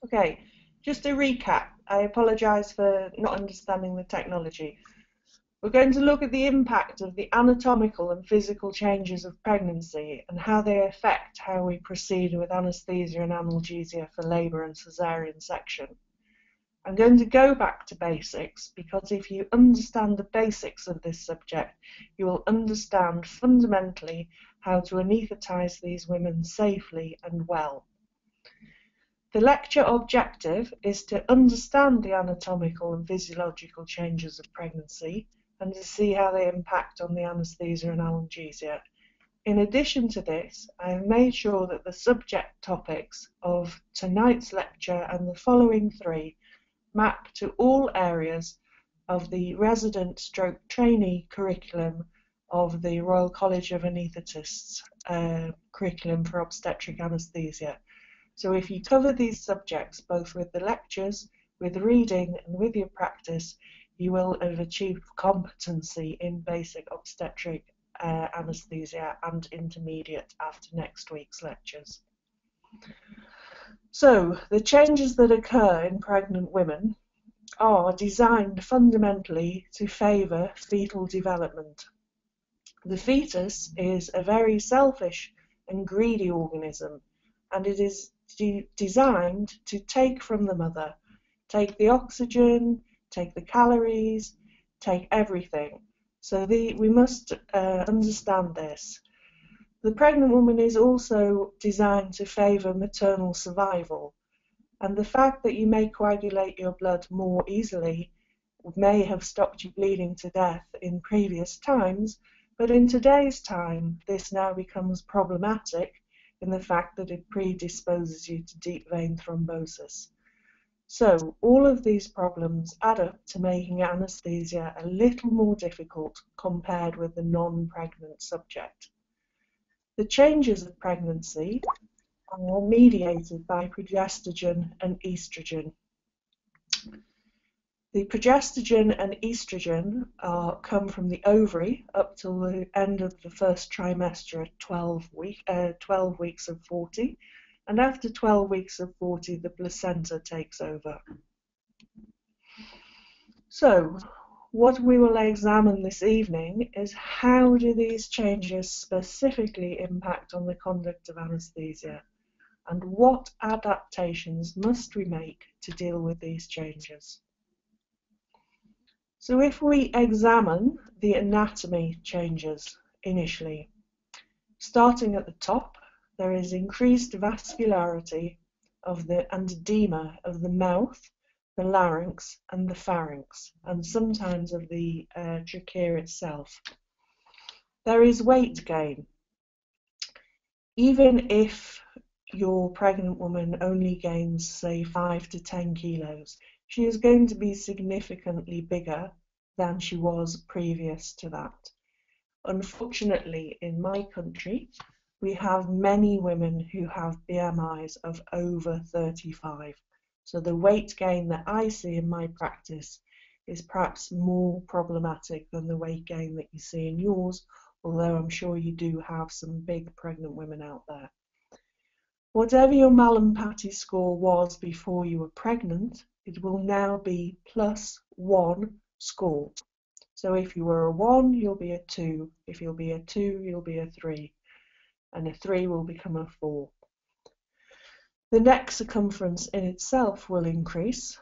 Okay, just a recap. I apologise for not understanding the technology. We're going to look at the impact of the anatomical and physical changes of pregnancy and how they affect how we proceed with anaesthesia and analgesia for labour and caesarean section. I'm going to go back to basics because if you understand the basics of this subject, you will understand fundamentally how to anaesthetise these women safely and well. The lecture objective is to understand the anatomical and physiological changes of pregnancy and to see how they impact on the anaesthesia and analgesia. In addition to this, I have made sure that the subject topics of tonight's lecture and the following three map to all areas of the resident stroke trainee curriculum of the Royal College of Anaesthetists curriculum for obstetric anaesthesia. So if you cover these subjects both with the lectures, with reading and with your practice, you will have achieved competency in basic obstetric anaesthesia and intermediate after next week's lectures. So the changes that occur in pregnant women are designed fundamentally to favour fetal development. The fetus is a very selfish and greedy organism, and it is designed to take from the mother, take the oxygen, take the calories, take everything. So we must understand this. The pregnant woman is also designed to favour maternal survival, and the fact that you may coagulate your blood more easily may have stopped you bleeding to death in previous times, but in today's time this now becomes problematic in the fact that it predisposes you to deep vein thrombosis. So all of these problems add up to making anaesthesia a little more difficult compared with the non-pregnant subject. The changes of pregnancy are mediated by progestogen and estrogen. The progestogen and estrogen come from the ovary up till the end of the first trimester at 12 weeks of 40, and after 12 weeks of 40 the placenta takes over. So what we will examine this evening is how do these changes specifically impact on the conduct of anaesthesia, and what adaptations must we make to deal with these changes. So if we examine the anatomy changes initially, starting at the top, there is increased vascularity and edema of the mouth, the larynx and the pharynx, and sometimes of the trachea itself. There is weight gain. Even if your pregnant woman only gains, say, 5 to 10 kilos, she is going to be significantly bigger than she was previous to that. Unfortunately, in my country, we have many women who have BMIs of over 35. So the weight gain that I see in my practice is perhaps more problematic than the weight gain that you see in yours, although I'm sure you do have some big pregnant women out there. Whatever your Malin-Patty score was before you were pregnant, it will now be +1 score. So if you were a 1, you'll be a 2. If you'll be a 2, you'll be a 3. And a 3 will become a 4. The neck circumference in itself will increase,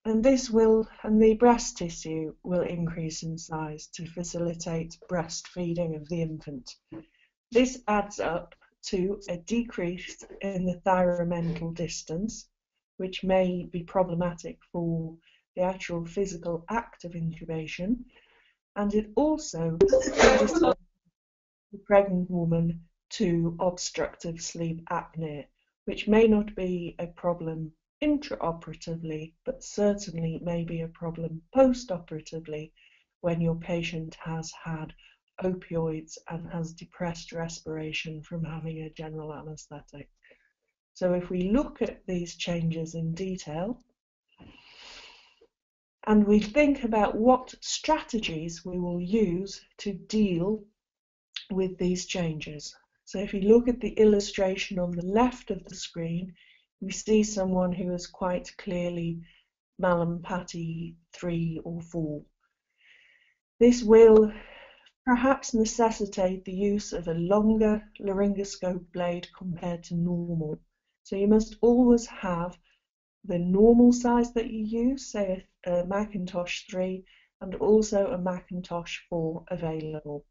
and the breast tissue will increase in size to facilitate breastfeeding of the infant. This adds up to a decrease in the thyromental distance, which may be problematic for the actual physical act of incubation, and it also predisposes the pregnant woman to obstructive sleep apnea, which may not be a problem intraoperatively, but certainly may be a problem postoperatively when your patient has had opioids and has depressed respiration from having a general anaesthetic. So if we look at these changes in detail and we think about what strategies we will use to deal with these changes. So if you look at the illustration on the left of the screen, we see someone who is quite clearly Mallampati 3 or 4. This will perhaps necessitate the use of a longer laryngoscope blade compared to normal. So you must always have the normal size that you use, say a Macintosh 3, and also a Macintosh 4 available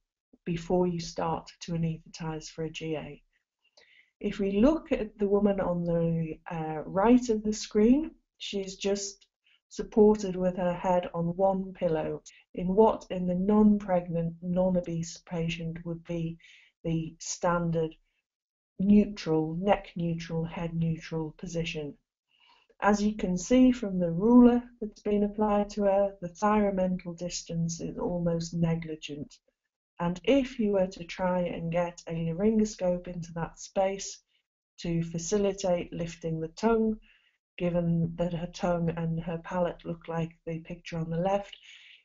before you start to anaesthetize for a GA. If we look at the woman on the right of the screen, she's just supported with her head on one pillow in what in the non-pregnant, non-obese patient would be the standard neutral, neck neutral, head neutral position. As you can see from the ruler that's been applied to her, the thyromental distance is almost negligent. And if you were to try and get a laryngoscope into that space to facilitate lifting the tongue, given that her tongue and her palate look like the picture on the left,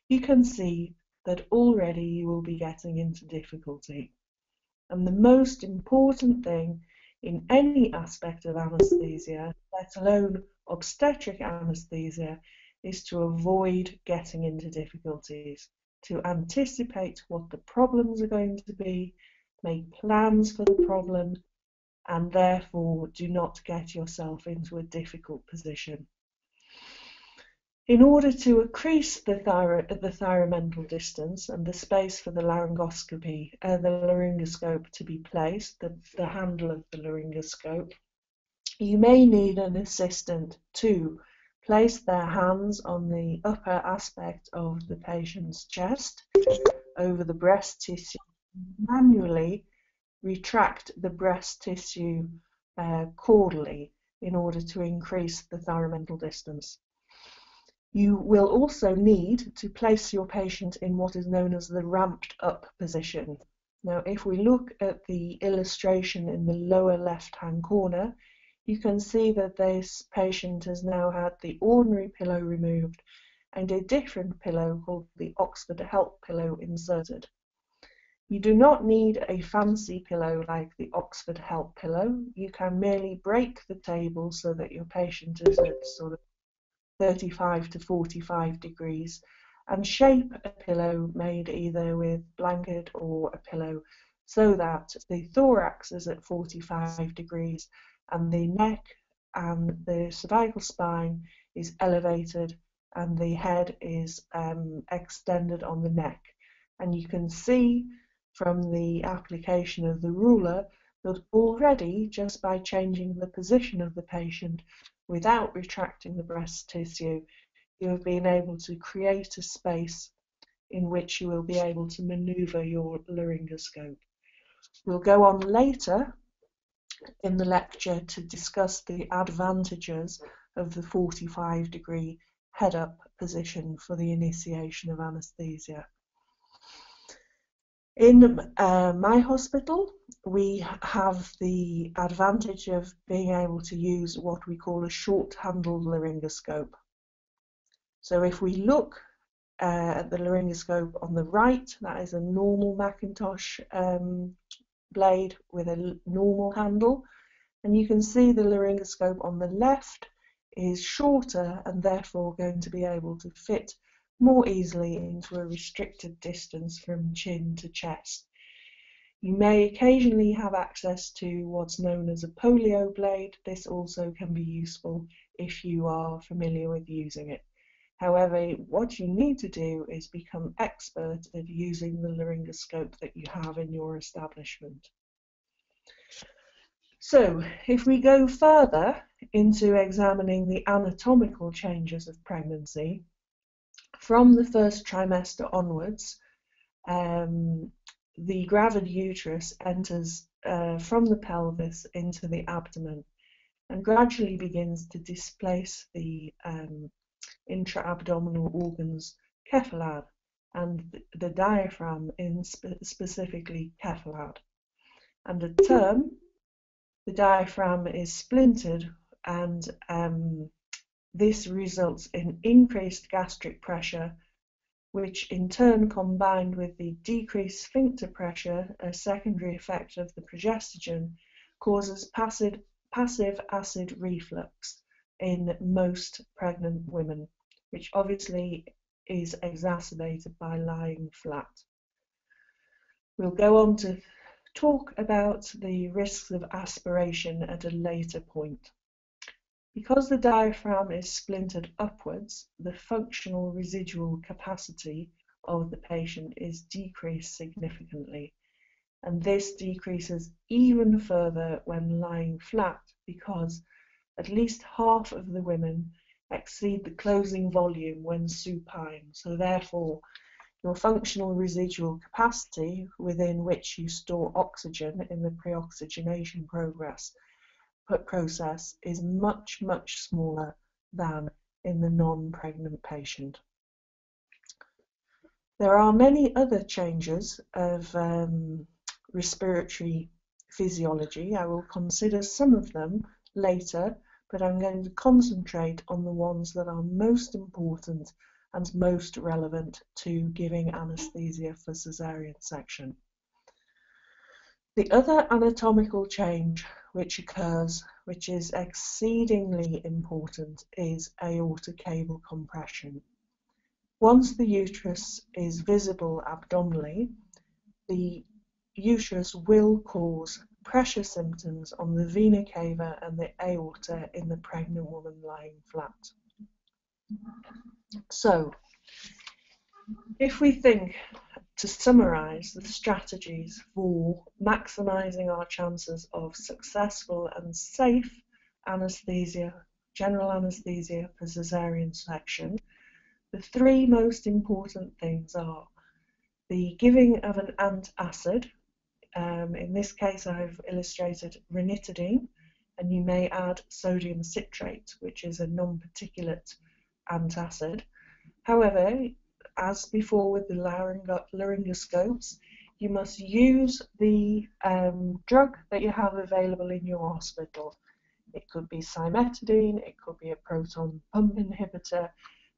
you can see that already you will be getting into difficulty. And the most important thing in any aspect of anaesthesia, let alone obstetric anaesthesia, is to avoid getting into difficulties, to anticipate what the problems are going to be, make plans for the problem, and therefore do not get yourself into a difficult position. In order to increase the thyromental distance and the space for the laryngoscopy, the laryngoscope to be placed, the handle of the laryngoscope, you may need an assistant to place their hands on the upper aspect of the patient's chest over the breast tissue, manually retract the breast tissue caudally in order to increase the thyromental distance. You will also need to place your patient in what is known as the ramped up position. Now, if we look at the illustration in the lower left-hand corner, you can see that this patient has now had the ordinary pillow removed and a different pillow called the Oxford Help pillow inserted. You do not need a fancy pillow like the Oxford Help pillow. You can merely break the table so that your patient is at sort of 35 to 45 degrees and shape a pillow made either with blanket or a pillow so that the thorax is at 45 degrees and the neck and the cervical spine is elevated and the head is extended on the neck. And you can see from the application of the ruler that already, just by changing the position of the patient without retracting the breast tissue, you have been able to create a space in which you will be able to maneuver your laryngoscope. We'll go on later in the lecture to discuss the advantages of the 45-degree head-up position for the initiation of anaesthesia. In my hospital, we have the advantage of being able to use what we call a short-handled laryngoscope. So if we look at the laryngoscope on the right, that is a normal Macintosh blade with a normal handle, and you can see the laryngoscope on the left is shorter and therefore going to be able to fit more easily into a restricted distance from chin to chest. You may occasionally have access to what's known as a polio blade. This also can be useful if you are familiar with using it. However, what you need to do is become expert at using the laryngoscope that you have in your establishment. So, if we go further into examining the anatomical changes of pregnancy, from the first trimester onwards, the gravid uterus enters from the pelvis into the abdomen and gradually begins to displace the intra-abdominal organs cephalad and the diaphragm in specifically cephalad. And at term, the diaphragm is splintered, and this results in increased gastric pressure, which in turn, combined with the decreased sphincter pressure, a secondary effect of the progestogen, causes passive acid reflux in most pregnant women, which obviously is exacerbated by lying flat. We'll go on to talk about the risks of aspiration at a later point. Because the diaphragm is splintered upwards, the functional residual capacity of the patient is decreased significantly, and this decreases even further when lying flat because at least half of the women exceed the closing volume when supine, so therefore your functional residual capacity within which you store oxygen in the pre-oxygenation process is much, much smaller than in the non-pregnant patient. There are many other changes of respiratory physiology. I will consider some of them later, but I'm going to concentrate on the ones that are most important and most relevant to giving anaesthesia for caesarean section. The other anatomical change which occurs, which is exceedingly important, is aortic cable compression. Once the uterus is visible abdominally, the uterus will cause pressure symptoms on the vena cava and the aorta in the pregnant woman lying flat. So, if we think to summarise the strategies for maximising our chances of successful and safe anaesthesia, general anaesthesia for caesarean section, the three most important things are the giving of an antacid. In this case I've illustrated ranitidine, and you may add sodium citrate, which is a non-particulate antacid. However, as before with the laryngoscopes, you must use the drug that you have available in your hospital. It could be cimetidine, it could be a proton pump inhibitor,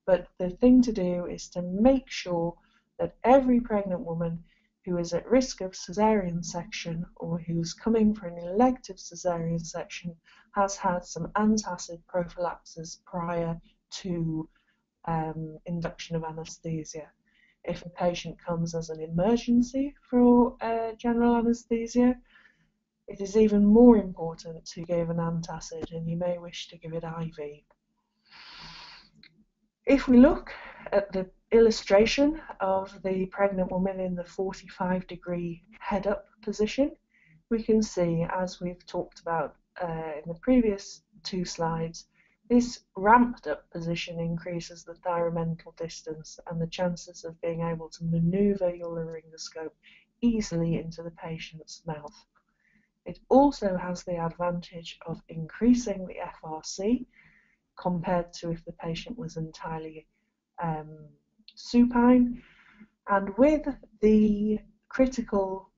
but the thing to do is to make sure that every pregnant woman who is at risk of caesarean section or who's coming for an elective caesarean section has had some antacid prophylaxis prior to induction of anaesthesia. If a patient comes as an emergency for general anaesthesia, it is even more important to give an antacid, and you may wish to give it IV. If we look at the illustration of the pregnant woman in the 45-degree head-up position, we can see, as we've talked about in the previous two slides, this ramped up position increases the thyromental distance and the chances of being able to maneuver your laryngoscope easily into the patient's mouth. It also has the advantage of increasing the FRC compared to if the patient was entirely supine, and with the critical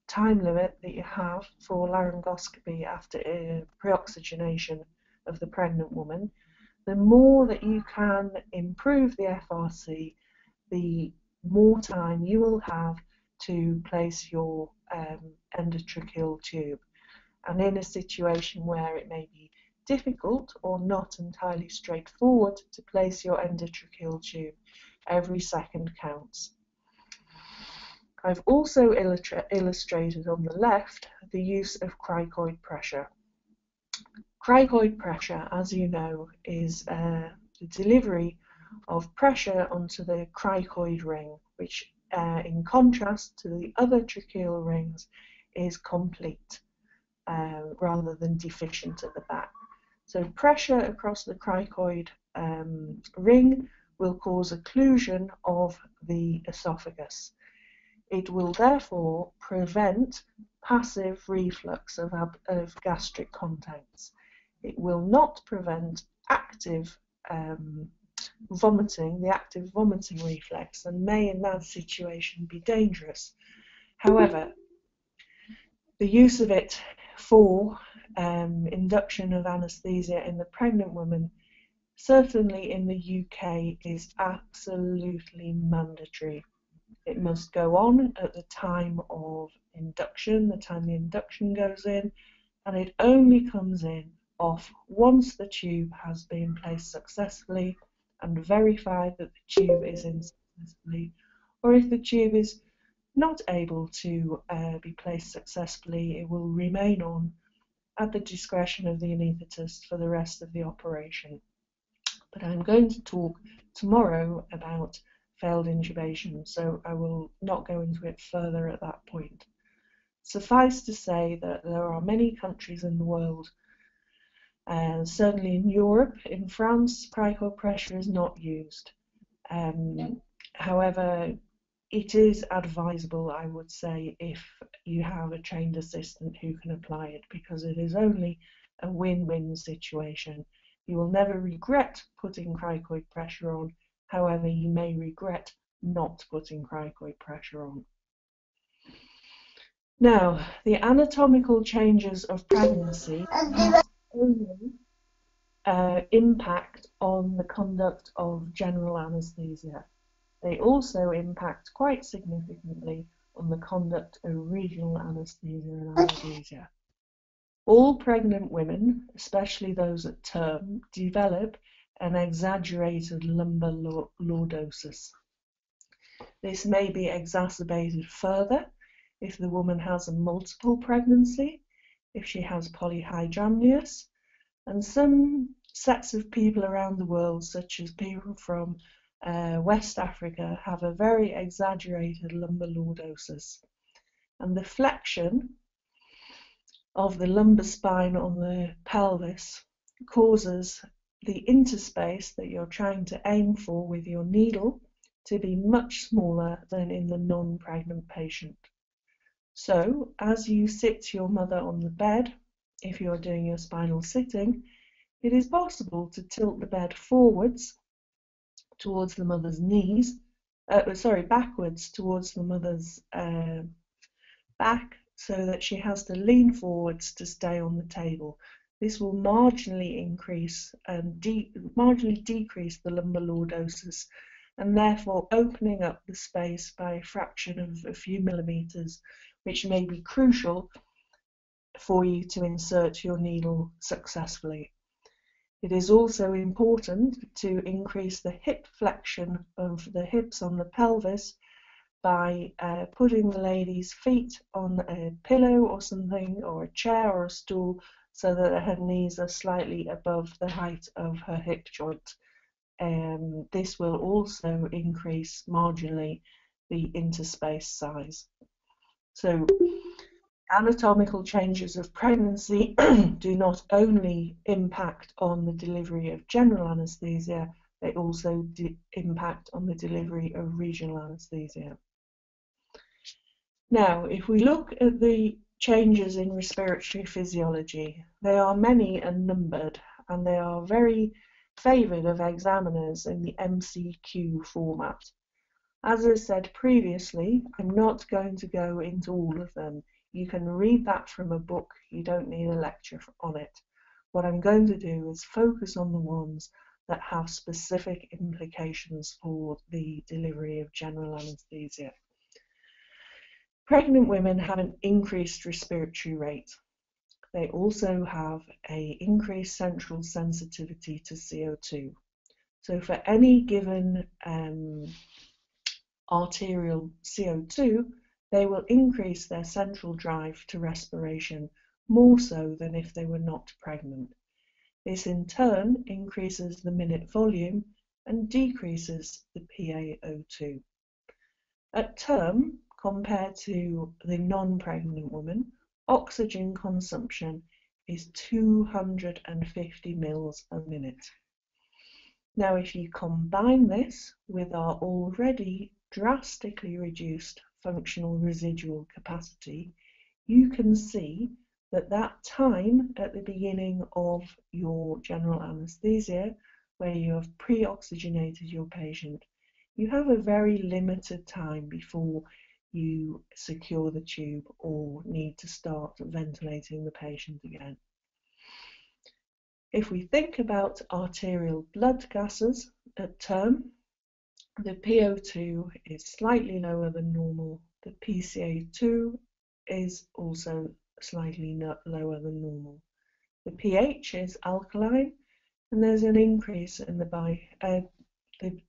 time limit that you have for laryngoscopy after pre-oxygenation of the pregnant woman, the more that you can improve the FRC, the more time you will have to place your endotracheal tube. And in a situation where it may be difficult or not entirely straightforward to place your endotracheal tube, every second counts. I've also illustrated on the left the use of cricoid pressure. Cricoid pressure, as you know, is the delivery of pressure onto the cricoid ring, which in contrast to the other tracheal rings is complete rather than deficient at the back. So pressure across the cricoid ring will cause occlusion of the esophagus. It will therefore prevent passive reflux of gastric contents. It will not prevent active vomiting, the active vomiting reflex, and may in that situation be dangerous. However, the use of it for induction of anaesthesia in the pregnant woman, certainly in the UK, is absolutely mandatory. It must go on at the time of induction, the time the induction goes in, and it only comes in off once the tube has been placed successfully and verified that the tube is in successfully, or if the tube is not able to be placed successfully, it will remain on at the discretion of the anaesthetist for the rest of the operation. But I'm going to talk tomorrow about failed intubation, so I will not go into it further at that point. Suffice to say that there are many countries in the world, certainly in Europe, in France, cricoid pressure is not used. However, it is advisable, I would say, if you have a trained assistant who can apply it, because it is only a win-win situation. You will never regret putting cricoid pressure on, however, you may regret not putting cricoid pressure on. Now, the anatomical changes of pregnancy not only impact on the conduct of general anaesthesia, they also impact quite significantly on the conduct of regional anaesthesia and anesthesia. All pregnant women, especially those at term, develop an exaggerated lumbar lordosis. This may be exacerbated further if the woman has a multiple pregnancy, if she has polyhydramnios, and some sets of people around the world, such as people from West Africa, have a very exaggerated lumbar lordosis, and the flexion of the lumbar spine on the pelvis causes the interspace that you're trying to aim for with your needle to be much smaller than in the non-pregnant patient. So, as you sit your mother on the bed, if you're doing your spinal sitting, it is possible to tilt the bed forwards towards the mother's knees, backwards towards the mother's back, so that she has to lean forwards to stay on the table. This will marginally increase and marginally decrease the lumbar lordosis, and therefore opening up the space by a fraction of a few millimeters, which may be crucial for you to insert your needle successfully. It is also important to increase the hip flexion of the hips on the pelvis by putting the lady's feet on a pillow or something, or a chair or a stool, so that her knees are slightly above the height of her hip joint. This will also increase marginally the interspace size. So, anatomical changes of pregnancy do not only impact on the delivery of general anaesthesia, they also impact on the delivery of regional anaesthesia. Now, if we look at the changes in respiratory physiology, they are many and numbered, and they are very favoured of examiners in the MCQ format. As I said previously, I'm not going to go into all of them. You can read that from a book, you don't need a lecture on it. What I'm going to do is focus on the ones that have specific implications for the delivery of general anaesthesia. Pregnant women have an increased respiratory rate. They also have an increased central sensitivity to CO2. So for any given arterial CO2, they will increase their central drive to respiration more so than if they were not pregnant. This in turn increases the minute volume and decreases the PaO2. At term, compared to the non-pregnant woman, oxygen consumption is 250 mils a minute. Now, if you combine this with our already drastically reduced functional residual capacity, you can see that that time at the beginning of your general anaesthesia, where you have pre-oxygenated your patient, you have a very limited time before you secure the tube or need to start ventilating the patient again. If we think about arterial blood gases at term, the PO2 is slightly lower than normal. The PCA2 is also slightly lower than normal. The pH is alkaline, and there's an increase in the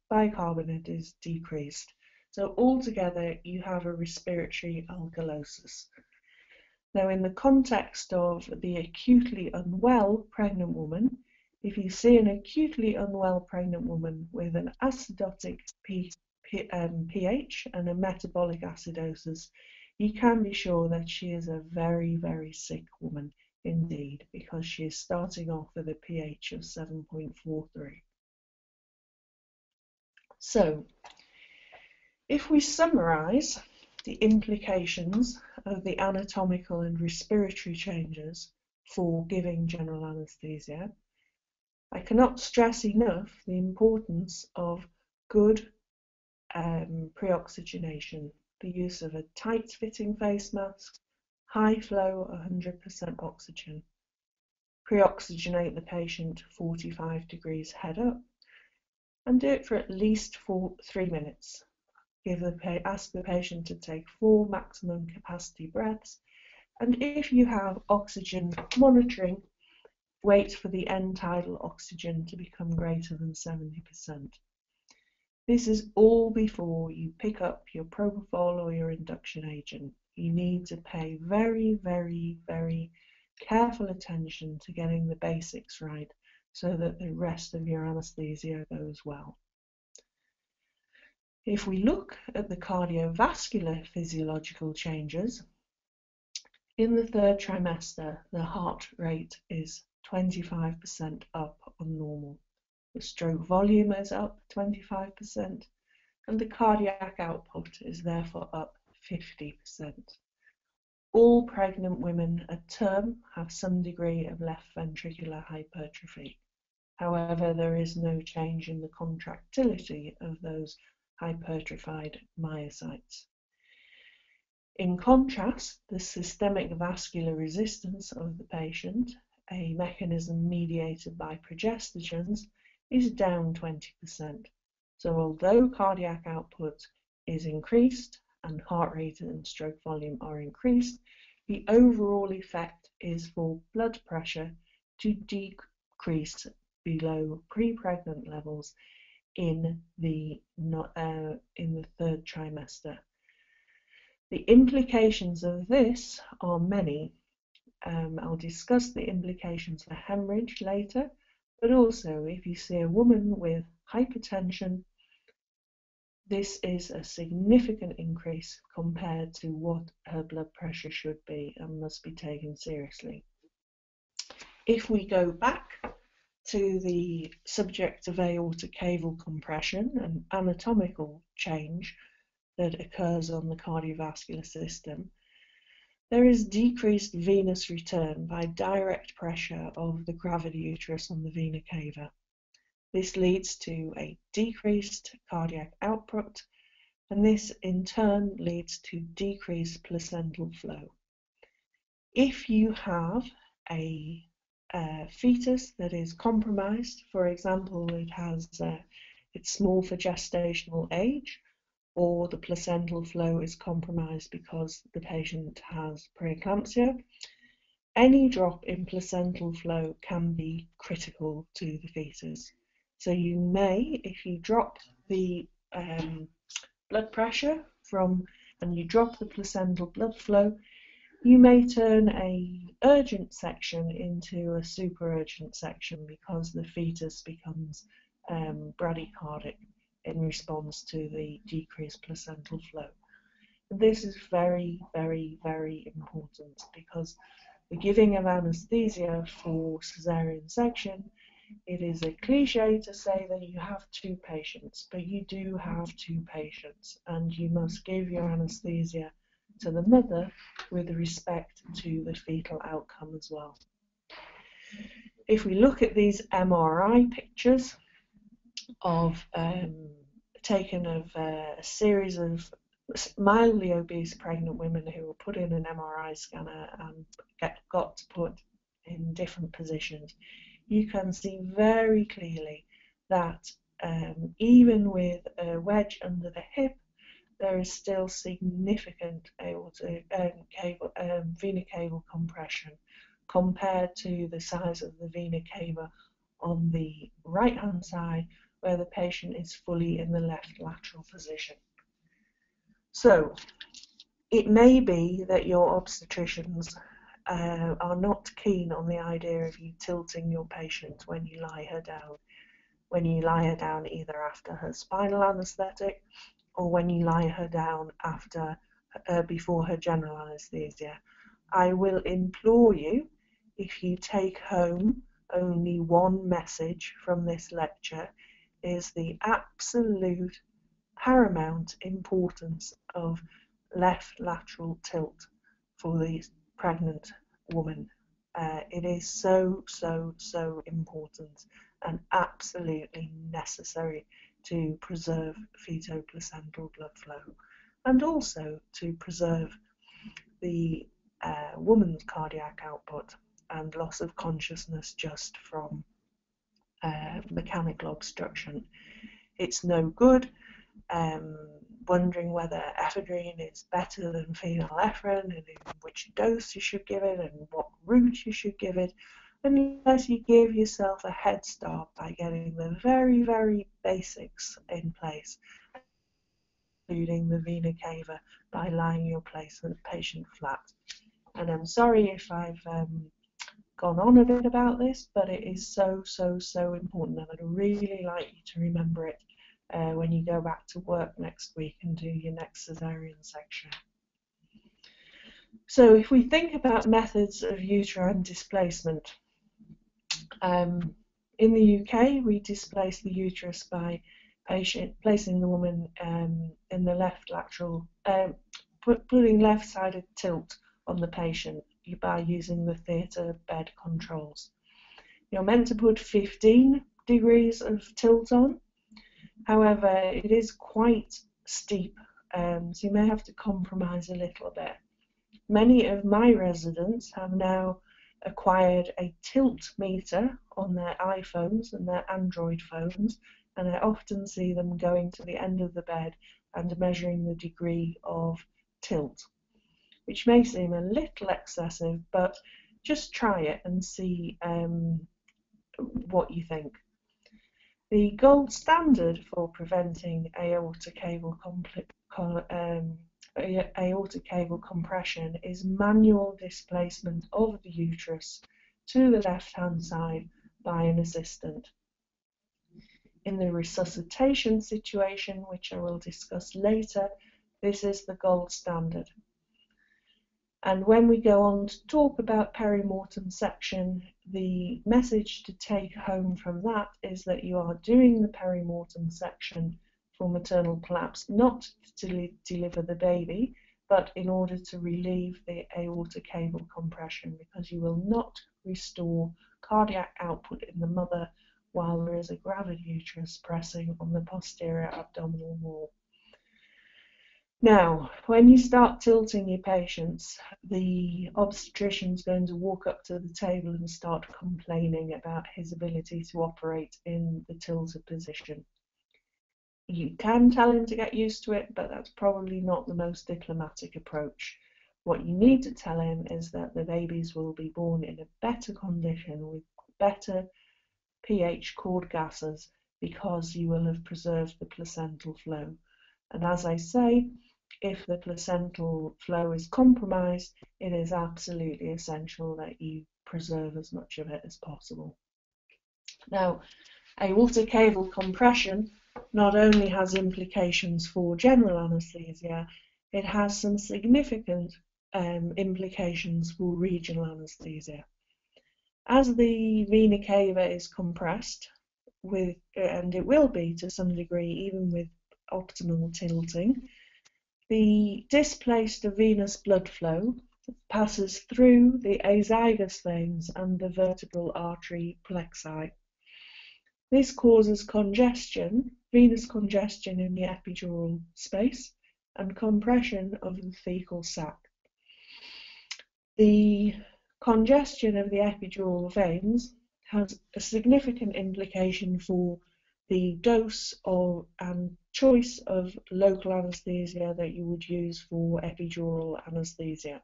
bicarbonate is decreased. So altogether, you have a respiratory alkalosis. Now, in the context of the acutely unwell pregnant woman, if you see an acutely unwell pregnant woman with an acidotic pH and a metabolic acidosis, you can be sure that she is a very, very sick woman indeed, because she is starting off with a pH of 7.43. So, if we summarize the implications of the anatomical and respiratory changes for giving general anesthesia, I cannot stress enough the importance of good pre-oxygenation, the use of a tight-fitting face mask, high flow 100% oxygen. Pre-oxygenate the patient 45 degrees head up, and do it for at least 3 minutes. Ask the patient to take 4 maximum capacity breaths, and if you have oxygen monitoring, wait for the end tidal oxygen to become greater than 70%. This is all before you pick up your propofol or your induction agent. You need to pay very, very, very careful attention to getting the basics right so that the rest of your anesthesia goes well. If we look at the cardiovascular physiological changes, in the 3rd trimester, the heart rate is 25% up on normal. The stroke volume is up 25%, and the cardiac output is therefore up 50%. All pregnant women at term have some degree of left ventricular hypertrophy. However, there is no change in the contractility of those hypertrophied myocytes. In contrast, the systemic vascular resistance of the patient, a mechanism mediated by progestogens, is down 20%. So although cardiac output is increased and heart rate and stroke volume are increased, the overall effect is for blood pressure to decrease below pre-pregnant levels in the 3rd trimester. The implications of this are many. I'll discuss the implications for hemorrhage later, but also if you see a woman with hypertension, this is a significant increase compared to what her blood pressure should be and must be taken seriously. If we go back to the subject of aortic caval compression and anatomical change that occurs on the cardiovascular system, there is decreased venous return by direct pressure of the gravid uterus on the vena cava. This leads to a decreased cardiac output, and this in turn leads to decreased placental flow. If you have a fetus that is compromised, for example, it's small for gestational age, or the placental flow is compromised because the patient has preeclampsia, any drop in placental flow can be critical to the fetus. So you may, if you drop the blood pressure and you drop the placental blood flow, you may turn an urgent section into a super urgent section because the fetus becomes bradycardic in response to the decreased placental flow. This is very, very, very important because the giving of anesthesia for cesarean section, it is a cliche to say that you have 2 patients, but you do have 2 patients, and you must give your anesthesia to the mother with respect to the fetal outcome as well. If we look at these MRI pictures taken of a series of mildly obese pregnant women who were put in an MRI scanner and got to put in different positions, you can see very clearly that even with a wedge under the hip there is still significant vena cava compression compared to the size of the vena cava on the right hand side, where the patient is fully in the left lateral position. So it may be that your obstetricians are not keen on the idea of you tilting your patient when you lie her down, either after her spinal anaesthetic or when you lie her down before her general anaesthesia. I will implore you, if you take home only one message from this lecture, is the absolute paramount importance of left lateral tilt for the pregnant woman. It is so important and absolutely necessary to preserve feto-placental blood flow, and also to preserve the woman's cardiac output and loss of consciousness just from mechanical obstruction. It's no good wondering whether ephedrine is better than phenylephrine and in which dose you should give it and what route you should give it, unless you give yourself a head start by getting the very basics in place, including the vena cava, by lying your patient flat. And I'm sorry if I've gone on a bit about this, but it is so important, and I'd really like you to remember it when you go back to work next week and do your next cesarean section. So if we think about methods of uterine displacement, in the UK we displace the uterus by placing the woman in the left lateral, putting left-sided tilt on the patient by using the theatre bed controls. You're meant to put 15 degrees of tilt on. However, it is quite steep, so you may have to compromise a little bit. Many of my residents have now acquired a tilt meter on their iPhones and their Android phones, and I often see them going to the end of the bed and measuring the degree of tilt, which may seem a little excessive, but just try it and see what you think. The gold standard for preventing aortic cable compression is manual displacement of the uterus to the left-hand side by an assistant. In the resuscitation situation, which I will discuss later, this is the gold standard. And when we go on to talk about perimortem section, the message to take home from that is that you are doing the perimortem section for maternal collapse, not to deliver the baby, but in order to relieve the aortic cable compression, because you will not restore cardiac output in the mother while there is a gravid uterus pressing on the posterior abdominal wall. Now, when you start tilting your patients, the obstetrician is going to walk up to the table and start complaining about his ability to operate in the tilted position. You can tell him to get used to it, but that's probably not the most diplomatic approach. What you need to tell him is that the babies will be born in a better condition with better pH cord gases because you will have preserved the placental flow. And as I say, if the placental flow is compromised, it is absolutely essential that you preserve as much of it as possible. Now, aortic cable compression not only has implications for general anaesthesia, it has some significant implications for regional anaesthesia. As the vena cava is compressed, and it will be to some degree even with optimal tilting, the displaced venous blood flow passes through the azygous veins and the vertebral artery plexi. This causes congestion, venous congestion in the epidural space, and compression of the fecal sac. The congestion of the epidural veins has a significant implication for the dose and choice of local anaesthesia that you would use for epidural anaesthesia,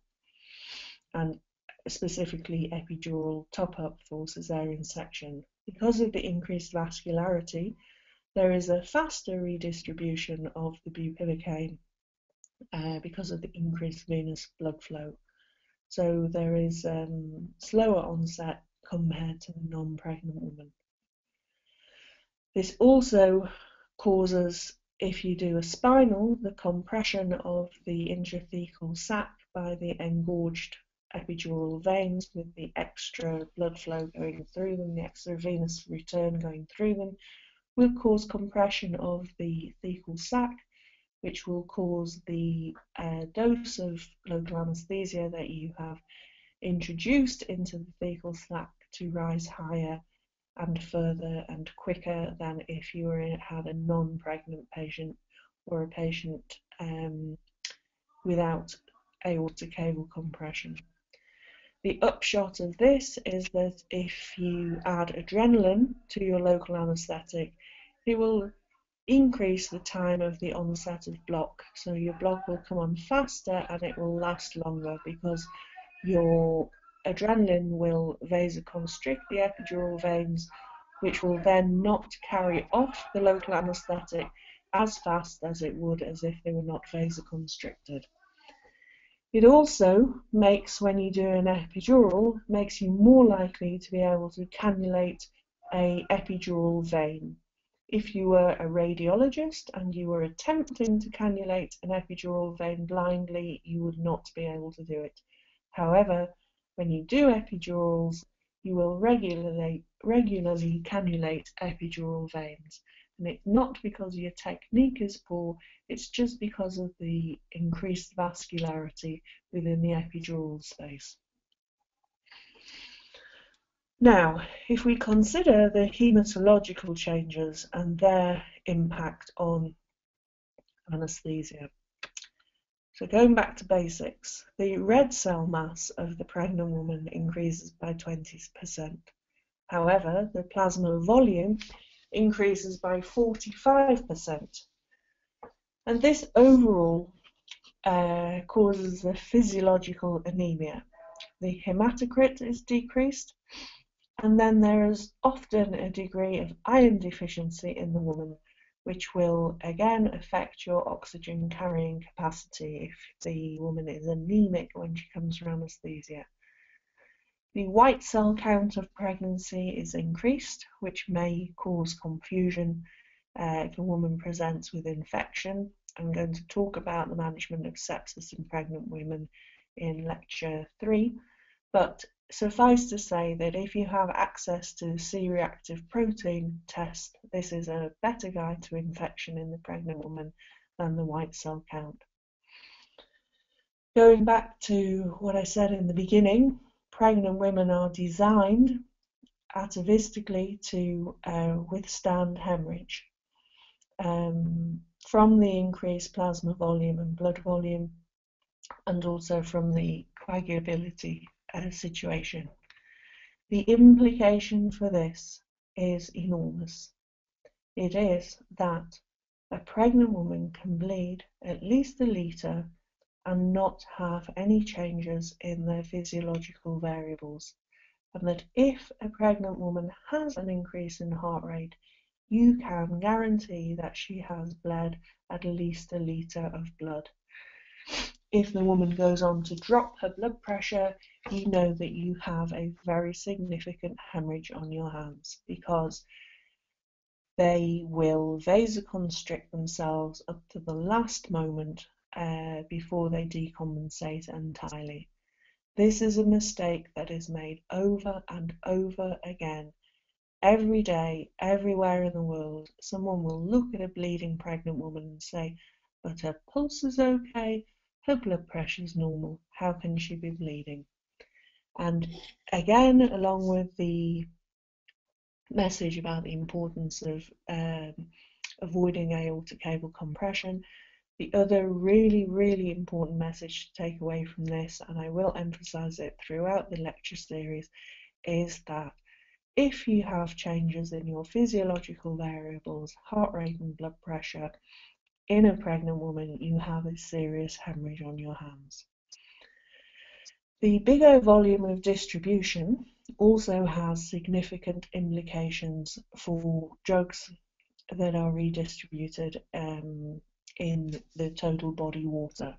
and specifically epidural top-up for caesarean section. Because of the increased vascularity, there is a faster redistribution of the bupivacaine because of the increased venous blood flow. So there is slower onset compared to the non-pregnant woman. This also causes, if you do a spinal, the compression of the intrathecal sac by the engorged epidural veins with the extra blood flow going through them, the extra venous return going through them, will cause compression of the thecal sac, which will cause the dose of local anaesthesia that you have introduced into the thecal sac to rise higher and further and quicker than if you had a non-pregnant patient or a patient without aortic cable compression. The upshot of this is that if you add adrenaline to your local anaesthetic, it will increase the time of the onset of block. So your block will come on faster and it will last longer because your adrenaline will vasoconstrict the epidural veins, which will then not carry off the local anaesthetic as fast as it would as if they were not vasoconstricted. It also makes, when you do an epidural, makes you more likely to be able to cannulate an epidural vein. If you were a radiologist and you were attempting to cannulate an epidural vein blindly, you would not be able to do it. However, when you do epidurals, you will regularly cannulate epidural veins. And it's not because your technique is poor, it's just because of the increased vascularity within the epidural space. Now, if we consider the hematological changes and their impact on anaesthesia. So going back to basics, the red cell mass of the pregnant woman increases by 20%. However, the plasma volume increases by 45%. And this overall causes a physiological anemia. The hematocrit is decreased, and then there is often a degree of iron deficiency in the woman, which will again affect your oxygen carrying capacity if the woman is anemic when she comes for anaesthesia. The white cell count of pregnancy is increased, which may cause confusion if a woman presents with infection. I'm going to talk about the management of sepsis in pregnant women in lecture 3, but suffice to say that if you have access to C-reactive protein test, this is a better guide to infection in the pregnant woman than the white cell count. Going back to what I said in the beginning, pregnant women are designed atavistically to withstand hemorrhage from the increased plasma volume and blood volume, and also from the coagulability situation. The implication for this is enormous. It is that a pregnant woman can bleed at least a litre and not have any changes in their physiological variables, and that if a pregnant woman has an increase in heart rate, you can guarantee that she has bled at least a litre of blood. If the woman goes on to drop her blood pressure, you know that you have a very significant hemorrhage on your hands, because they will vasoconstrict themselves up to the last moment before they decompensate entirely. This is a mistake that is made over and over again. Every day, everywhere in the world, someone will look at a bleeding pregnant woman and say, but her pulse is okay, her blood pressure is normal, how can she be bleeding? And again, along with the message about the importance of avoiding aortic cable compression, the other really, really important message to take away from this, and I will emphasize it throughout the lecture series, is that if you have changes in your physiological variables, heart rate and blood pressure, in a pregnant woman, you have a serious hemorrhage on your hands. The bigger volume of distribution also has significant implications for drugs that are redistributed in the total body water.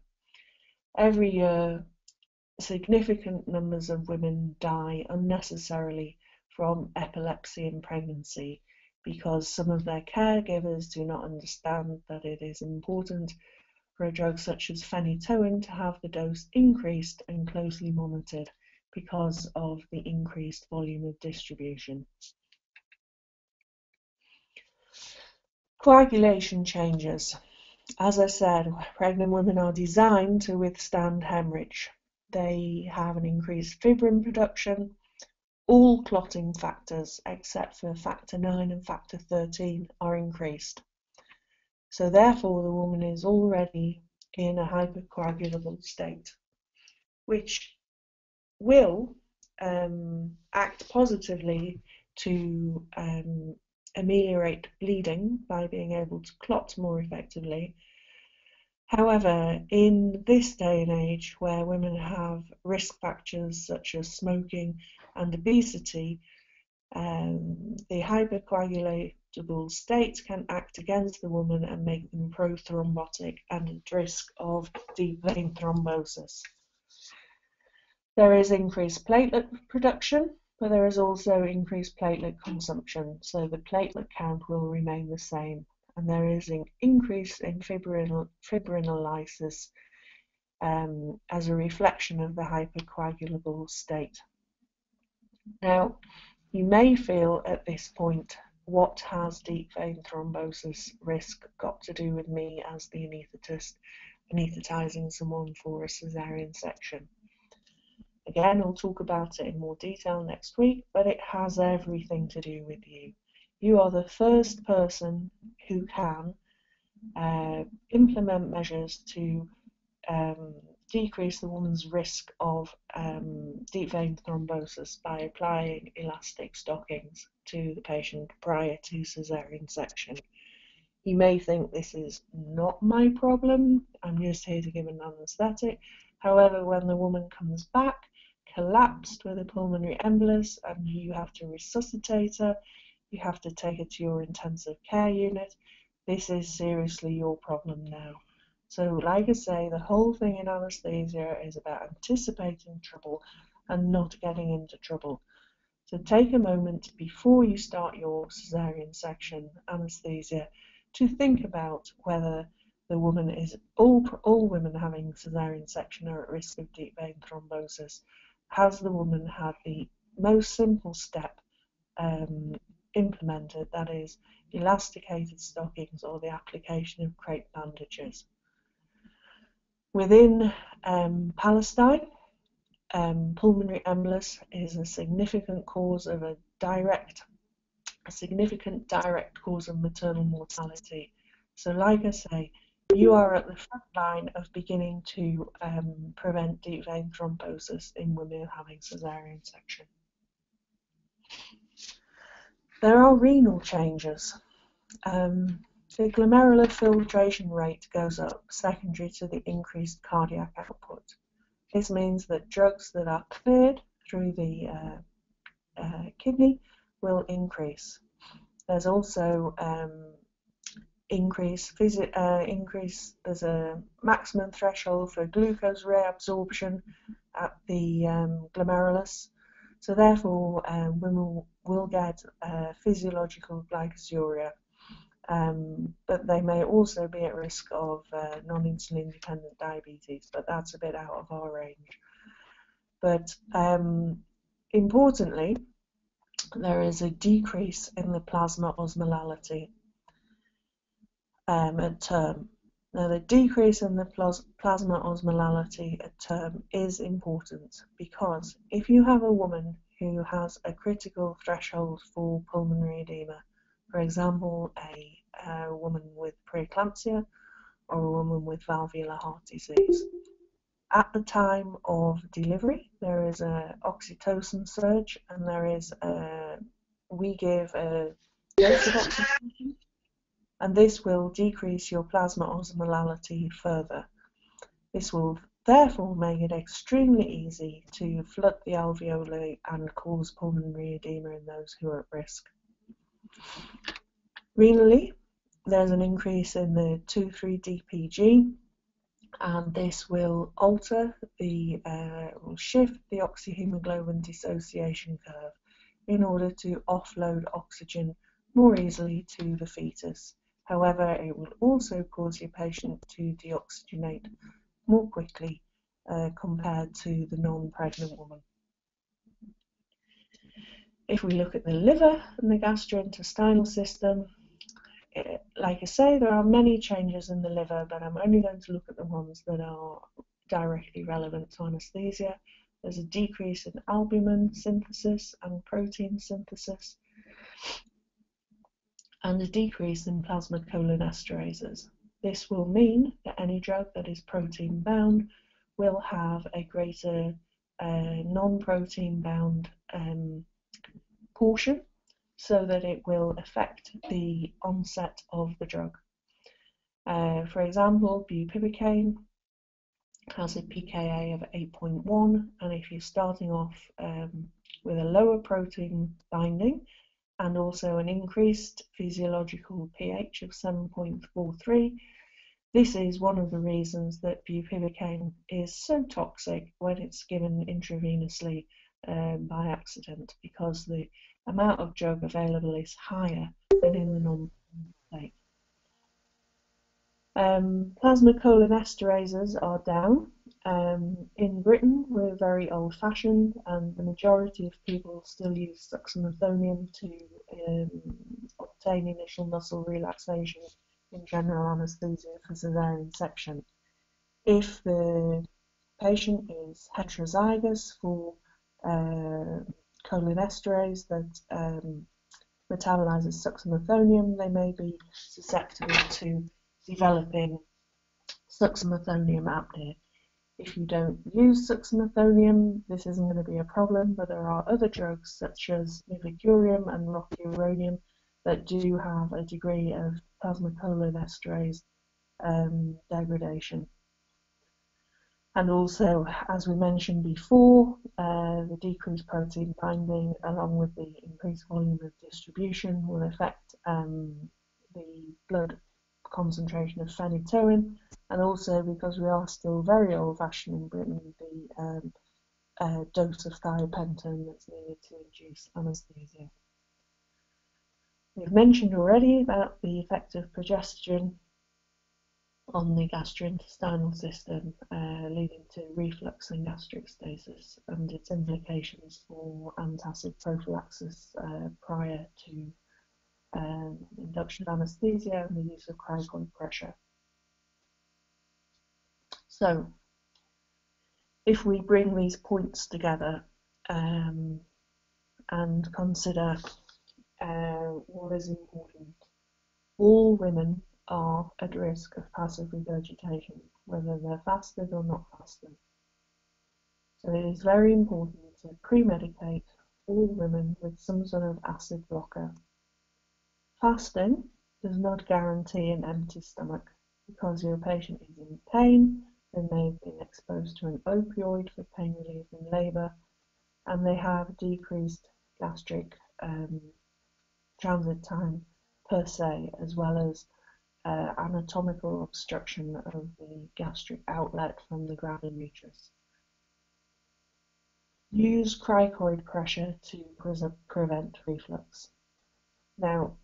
Every year, significant numbers of women die unnecessarily from epilepsy in pregnancy because some of their caregivers do not understand that it is important for a drug such as phenytoin to have the dose increased and closely monitored because of the increased volume of distribution. Coagulation changes. As I said, pregnant women are designed to withstand hemorrhage. They have an increased fibrin production. All clotting factors, except for factor 9 and factor 13, are increased. So therefore, the woman is already in a hypercoagulable state, which will act positively to ameliorate bleeding by being able to clot more effectively. However, in this day and age where women have risk factors such as smoking and obesity, the hypercoagulable state can act against the woman and make them prothrombotic and at risk of deep vein thrombosis. There is increased platelet production, but there is also increased platelet consumption, so the platelet count will remain the same, and there is an increase in fibrinolysis as a reflection of the hypercoagulable state. Now, you may feel at this point, what has deep vein thrombosis risk got to do with me as the anaesthetist anaesthetizing someone for a cesarean section? Again, I'll talk about it in more detail next week, but it has everything to do with you. You are the first person who can implement measures to decrease the woman's risk of deep vein thrombosis by applying elastic stockings to the patient prior to cesarean section. You may think this is not my problem, I'm just here to give an anaesthetic. However, when the woman comes back collapsed with a pulmonary embolus and you have to resuscitate her, you have to take her to your intensive care unit, this is seriously your problem now. So like I say, the whole thing in anaesthesia is about anticipating trouble and not getting into trouble. So take a moment before you start your cesarean section anaesthesia to think about whether the woman is, all women having cesarean section are at risk of deep vein thrombosis. Has the woman had the most simple step implemented, that is elasticated stockings or the application of crepe bandages? Within Palestine, pulmonary embolus is a significant direct cause of maternal mortality. So like I say, you are at the front line of beginning to prevent deep vein thrombosis in women having cesarean section. There are renal changes. The glomerular filtration rate goes up secondary to the increased cardiac output. This means that drugs that are cleared through the kidney will increase. There's also there's a maximum threshold for glucose reabsorption at the glomerulus. So therefore, women will get physiological glycosuria, but they may also be at risk of non-insulin dependent diabetes, but that's a bit out of our range. But importantly, there is a decrease in the plasma osmolality at term. Now, the decrease in the plasma osmolality at term is important because if you have a woman who has a critical threshold for pulmonary edema, for example, a woman with preeclampsia or a woman with valvular heart disease, at the time of delivery, there is an oxytocin surge and there is a we give a dose of oxygen, and this will decrease your plasma osmolality further. This will therefore make it extremely easy to flood the alveoli and cause pulmonary edema in those who are at risk. Renally, there's an increase in the 2,3-DPG, and this will will shift the oxyhemoglobin dissociation curve in order to offload oxygen more easily to the fetus. However, it will also cause your patient to deoxygenate more quickly compared to the non-pregnant woman. If we look at the liver and the gastrointestinal system, like I say, there are many changes in the liver, but I'm only going to look at the ones that are directly relevant to anaesthesia. There's a decrease in albumin synthesis and protein synthesis, and a decrease in plasma cholinesterases. This will mean that any drug that is protein bound will have a greater non-protein bound portion, so that it will affect the onset of the drug. For example, bupivacaine has a pKa of 8.1, and if you're starting off with a lower protein binding and also an increased physiological pH of 7.43, this is one of the reasons that bupivacaine is so toxic when it's given intravenously by accident, because the amount of drug available is higher than in the non-state. Plasma cholinesterases are down. In Britain, we're very old-fashioned, and the majority of people still use succinylcholine to obtain initial muscle relaxation in general anaesthesia for cesarean section. If the patient is heterozygous for cholinesterase that metabolizes succinylcholine, they may be susceptible to developing succinylcholine apnea. If you don't use succinylcholine, this isn't going to be a problem, but there are other drugs such as mivacurium and rocuronium that do have a degree of plasma cholinesterase degradation. And also, as we mentioned before, the decreased protein binding along with the increased volume of distribution will affect the blood concentration of phenytoin, and also, because we are still very old-fashioned in Britain, the dose of thiopentone that's needed to induce anaesthesia. We've mentioned already about the effect of progestogen on the gastrointestinal system, leading to reflux and gastric stasis, and its implications for antacid prophylaxis prior to induction of anaesthesia and the use of cricoid pressure. So, if we bring these points together and consider what is important, all women are at risk of passive regurgitation, whether they're fasted or not fasted. So it is very important to pre-medicate all women with some sort of acid blocker. Fasting does not guarantee an empty stomach, because your patient is in pain, they may have been exposed to an opioid for pain relief in labour, and they have decreased gastric transit time per se, as well as anatomical obstruction of the gastric outlet from the gravimutrus. Use cricoid pressure to prevent reflux. Now,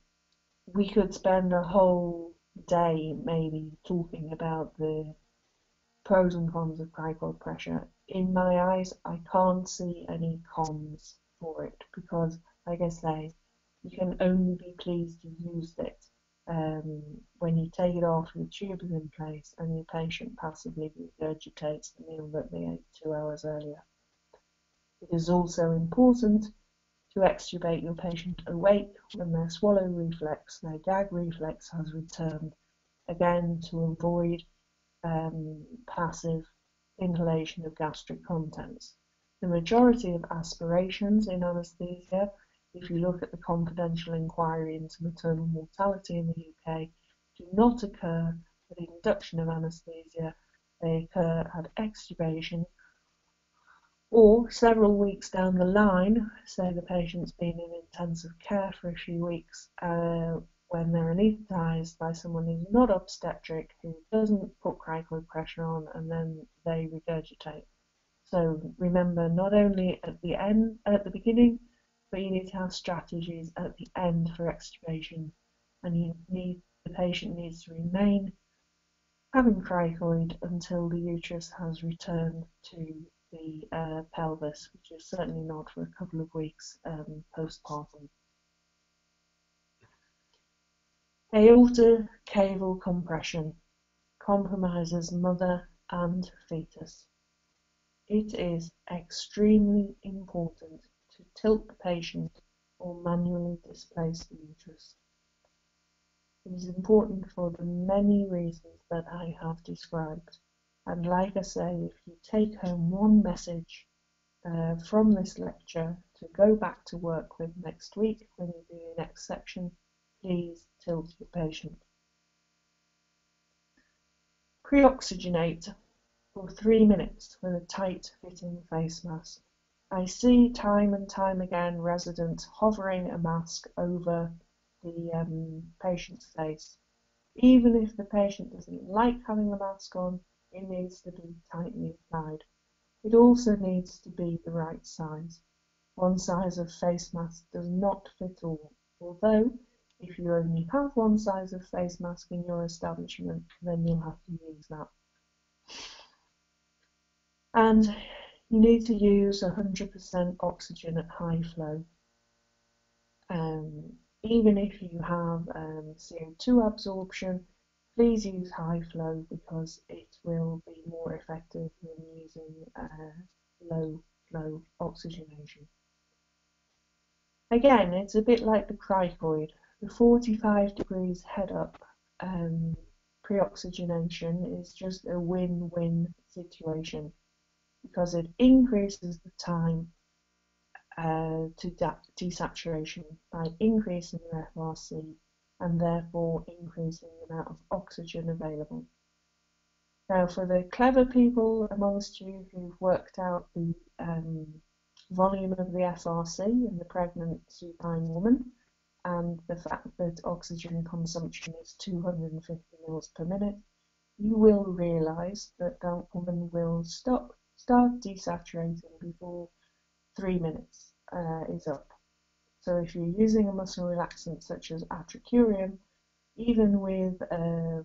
we could spend a whole day maybe talking about the pros and cons of cricoid pressure. In my eyes, I can't see any cons for it, because, like I say, you can only be pleased you used it when you take it off, the tube is in place, and your patient passively regurgitates the meal that they ate 2 hours earlier. It is also important to extubate your patient awake when their swallow reflex, their gag reflex has returned, again to avoid passive inhalation of gastric contents. The majority of aspirations in anaesthesia if you look at the confidential inquiry into maternal mortality in the UK, do not occur at induction of anaesthesia. They occur at extubation or several weeks down the line. Say the patient's been in intensive care for a few weeks, when they're anaesthetised by someone who's not obstetric, who doesn't put cricoid pressure on, and then they regurgitate. So remember, not only at the beginning, but you need to have strategies at the end for extubation, and the patient needs to remain having cricoid until the uterus has returned to the pelvis, which is certainly not for a couple of weeks postpartum. Aorta caval compression compromises mother and fetus. It is extremely important to tilt the patient or manually displace the uterus. It is important for the many reasons that I have described. And like I say, if you take home one message from this lecture to go back to work with next week when you do your next section, please tilt your patient. Pre-oxygenate for 3 minutes with a tight-fitting face mask. I see time and time again residents hovering a mask over the patient's face. Even if the patient doesn't like having the mask on, it needs to be tightly applied. It also needs to be the right size. One size of face mask does not fit all, although if you only have one size of face mask in your establishment, then you'll have to use that. And you need to use 100% oxygen at high flow. Even if you have CO2 absorption, please use high flow because it will be more effective than using low flow oxygenation. Again, it's a bit like the cricoid. The 45 degrees head up pre-oxygenation is just a win-win situation because it increases the time to desaturation by increasing your FRC and therefore increasing the amount of oxygen available. Now, for the clever people amongst you who've worked out the volume of the FRC in the pregnant supine woman and the fact that oxygen consumption is 250 mils per minute, you will realise that that woman will start desaturating before 3 minutes is up. So if you're using a muscle relaxant such as atracurium, even with a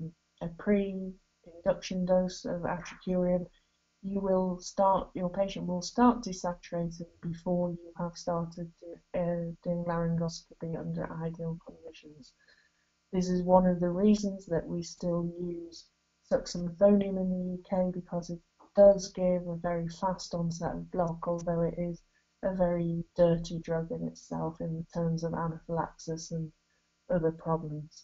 pre-induction dose of atracurium, your patient will start desaturating before you have started doing laryngoscopy under ideal conditions. This is one of the reasons that we still use succinylphonium in the UK, because it does give a very fast onset of block, although it is a very dirty drug in itself in terms of anaphylaxis and other problems.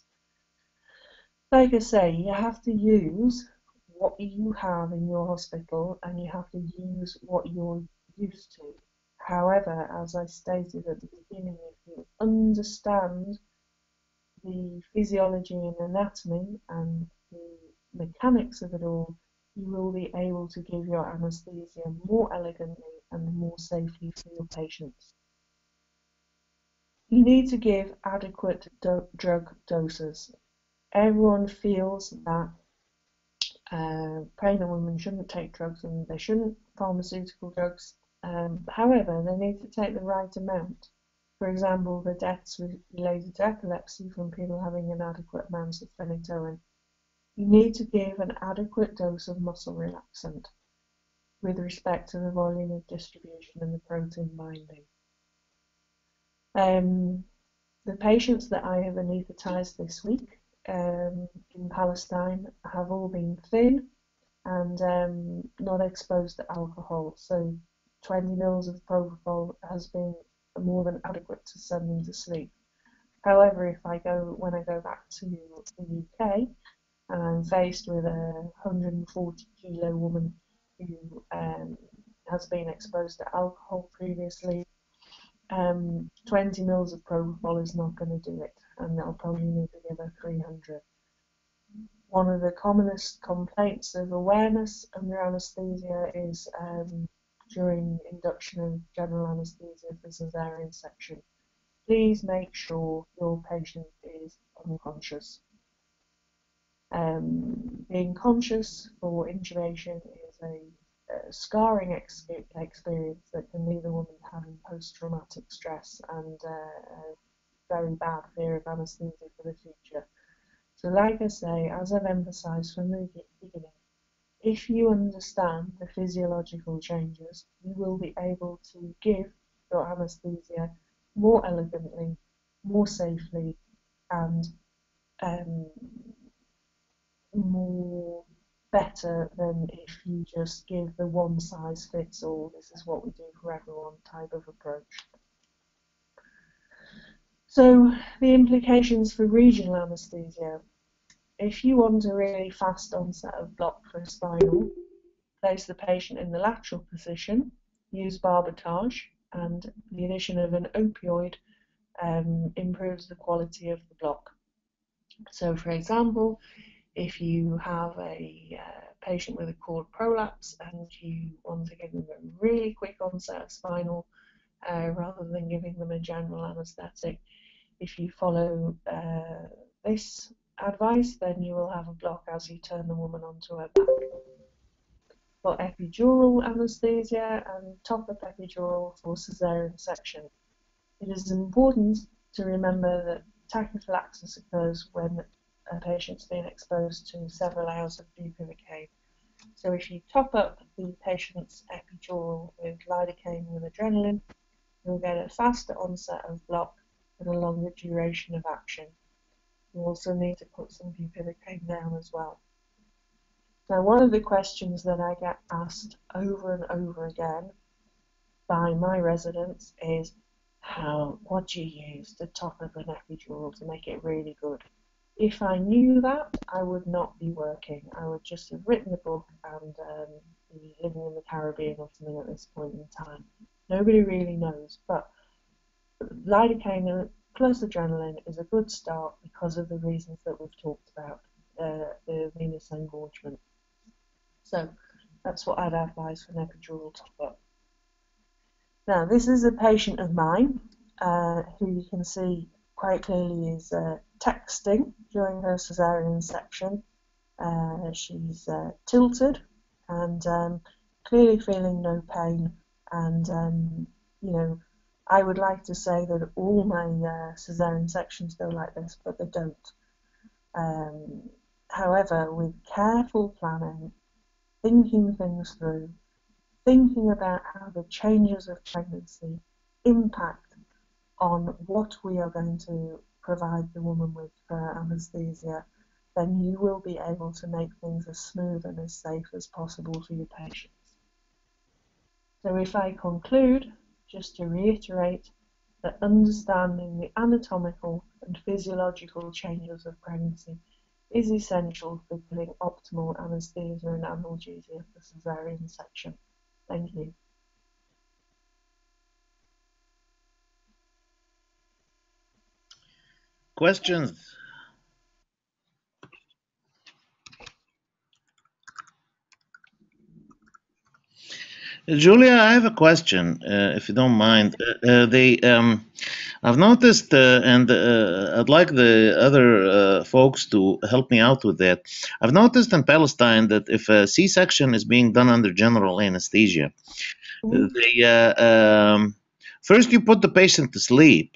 Like I say, you have to use what you have in your hospital and you have to use what you're used to. However, as I stated at the beginning, if you understand the physiology and anatomy and the mechanics of it all, you will be able to give your anaesthesia more elegantly and more safely to your patients. You need to give adequate drug doses. Everyone feels that pregnant women shouldn't take drugs and they shouldn't pharmaceutical drugs. However, they need to take the right amount. For example, the deaths related to epilepsy from people having inadequate amounts of phenytoin. You need to give an adequate dose of muscle relaxant with respect to the volume of distribution and the protein binding. The patients that I have anaesthetised this week in Palestine have all been thin and not exposed to alcohol, so 20 mils of propofol has been more than adequate to send them to sleep. However, when I go back to the UK and I'm faced with a 140 kilo woman who has been exposed to alcohol previously, 20 mils of propofol is not going to do it, and I'll probably need to give her 300. One of the commonest complaints of awareness under anaesthesia is during induction of general anaesthesia for caesarean section. Please make sure your patient is unconscious. Being conscious for intubation is a scarring experience that can leave a woman having post-traumatic stress and a very bad fear of anaesthesia for the future. So like I say, as I've emphasised from the beginning, if you understand the physiological changes, you will be able to give your anaesthesia more elegantly, more safely, and more better than if you just give the one size fits all, this is what we do for everyone type of approach. So the implications for regional anaesthesia. If you want a really fast onset of block for spinal, place the patient in the lateral position, use barbotage, and the addition of an opioid improves the quality of the block. So for example, if you have a patient with a cord prolapse and you want to give them a really quick onset of spinal rather than giving them a general anaesthetic, if you follow this advice, then you will have a block as you turn the woman onto her back. For epidural anaesthesia and top-up epidural for caesarean section, it is important to remember that tachyphylaxis occurs when a patient's been exposed to several hours of bupivacaine. So if you top up the patient's epidural with lidocaine with adrenaline, you'll get a faster onset of block and a longer duration of action. You also need to put some bupivacaine down as well. Now, one of the questions that I get asked over and over again by my residents is, what do you use to top up an epidural to make it really good? If I knew that, I would not be working. I would just have written a book and be living in the Caribbean or something at this point in time. Nobody really knows, but lidocaine plus adrenaline is a good start because of the reasons that we've talked about, the venous engorgement. So that's what I'd advise for an epidural top-up. Now, this is a patient of mine who you can see quite clearly is texting during her caesarean section. She's tilted and clearly feeling no pain, and you know, I would like to say that all my caesarean sections go like this, but they don't. However, with careful planning, thinking things through, thinking about how the changes of pregnancy impact on what we are going to provide the woman with for anaesthesia, then you will be able to make things as smooth and as safe as possible for your patients. So if I conclude, just to reiterate, that understanding the anatomical and physiological changes of pregnancy is essential for giving optimal anaesthesia and analgesia for caesarean section. Thank you. Questions? Julia, I have a question, if you don't mind. I've noticed, and I'd like the other folks to help me out with that. I've noticed in Palestine that if a C-section is being done under general anesthesia, first you put the patient to sleep.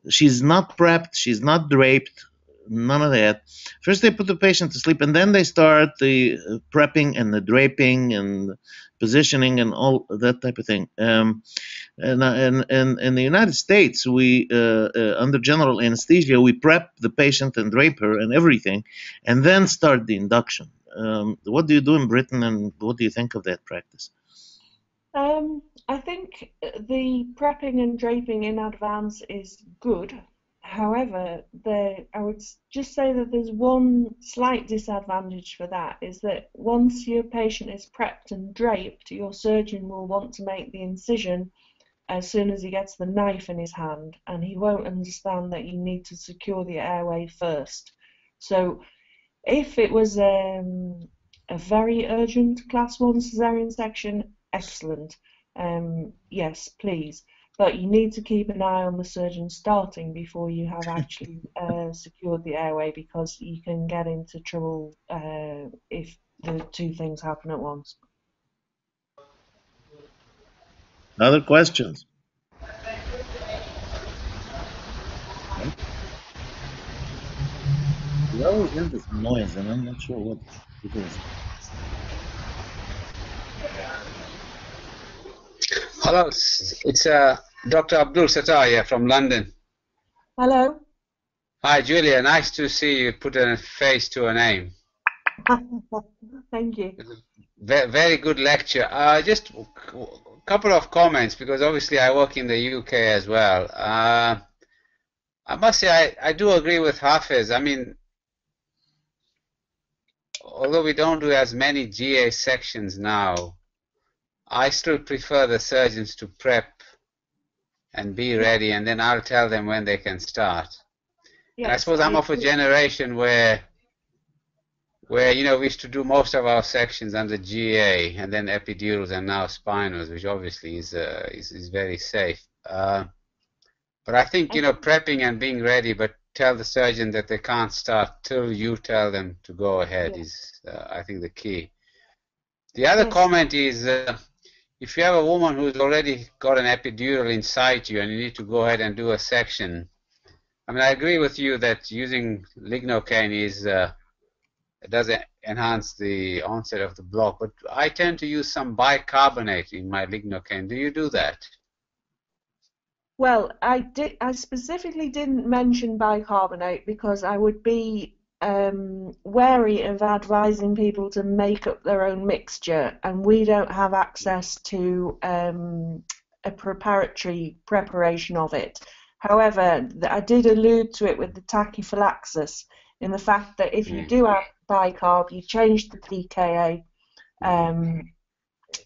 She's not prepped, she's not draped, none of that. First they put the patient to sleep, and then they start the prepping and the draping and positioning and all that type of thing. And in the United States, we under general anesthesia, we prep the patient and drape her and everything, and then start the induction. What do you do in Britain, and what do you think of that practice? I think the prepping and draping in advance is good. However, I would just say that there's one slight disadvantage for that, is that once your patient is prepped and draped, your surgeon will want to make the incision as soon as he gets the knife in his hand, and he won't understand that you need to secure the airway first. So if it was a very urgent class 1 cesarean section, excellent. Yes, please. But you need to keep an eye on the surgeon starting before you have actually secured the airway, because you can get into trouble if the two things happen at once. Other questions? You always hear this noise, and I'm not sure what it is. Hello, it's Dr. Abdul Sattar here from London. Hello. Hi, Julia. Nice to see you put a face to a name. Thank you. Very good lecture. Just a couple of comments, because obviously I work in the UK as well. I must say I do agree with Hafiz. I mean, although we don't do as many GA sections now, I still prefer the surgeons to prep and be ready, and then I'll tell them when they can start. Yes, and I suppose I'm of a generation where you know, we used to do most of our sections under GA and then epidurals and now spinals, which obviously is very safe. But I think, you know, prepping and being ready, but tell the surgeon that they can't start till you tell them to go ahead is, I think, the key. The other comment is, if you have a woman who's already got an epidural inside you and you need to go ahead and do a section, I mean, I agree with you that using lignocaine is it does enhance the onset of the block, but I tend to use some bicarbonate in my lignocaine. Do you do that? Well, I specifically didn't mention bicarbonate because I would be wary of advising people to make up their own mixture, and we don't have access to a preparatory preparation of it. However, I did allude to it with the tachyphylaxis, in the fact that if you do have bicarb, you change the pKa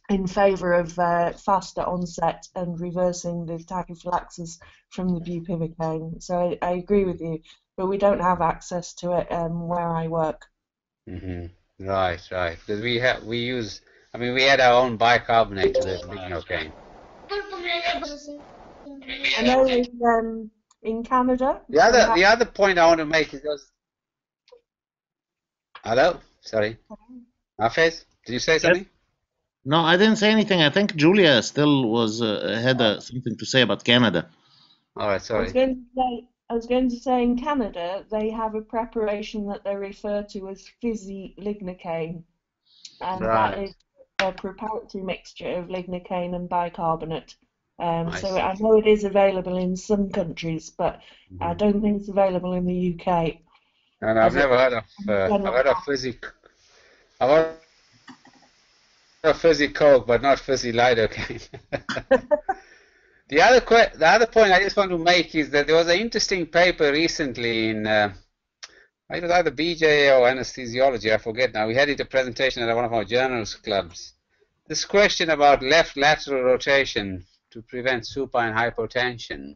in favour of faster onset and reversing the tachyphylaxis from the bupivacaine. So I agree with you, but we don't have access to it where I work. Right. Because we had our own bicarbonate with lignocaine. I know in Canada. The other point I want to make is those. Hello, sorry, Hafez, did you say something? No, I didn't say anything. I think Julia still had something to say about Canada. All right, sorry. I was going to say in Canada they have a preparation that they refer to as fizzy lignocaine, and that is a preparatory mixture of lignocaine and bicarbonate. So I know it is available in some countries, but I don't think it's available in the UK. And I've never heard of. I've heard of fizzy. I've heard of fizzy coke, but not fizzy lidocaine. The other point I just want to make is that there was an interesting paper recently in it was either BJA or Anesthesiology, I forget now. We had it a presentation at one of our journals clubs. This question about left lateral rotation to prevent supine hypotension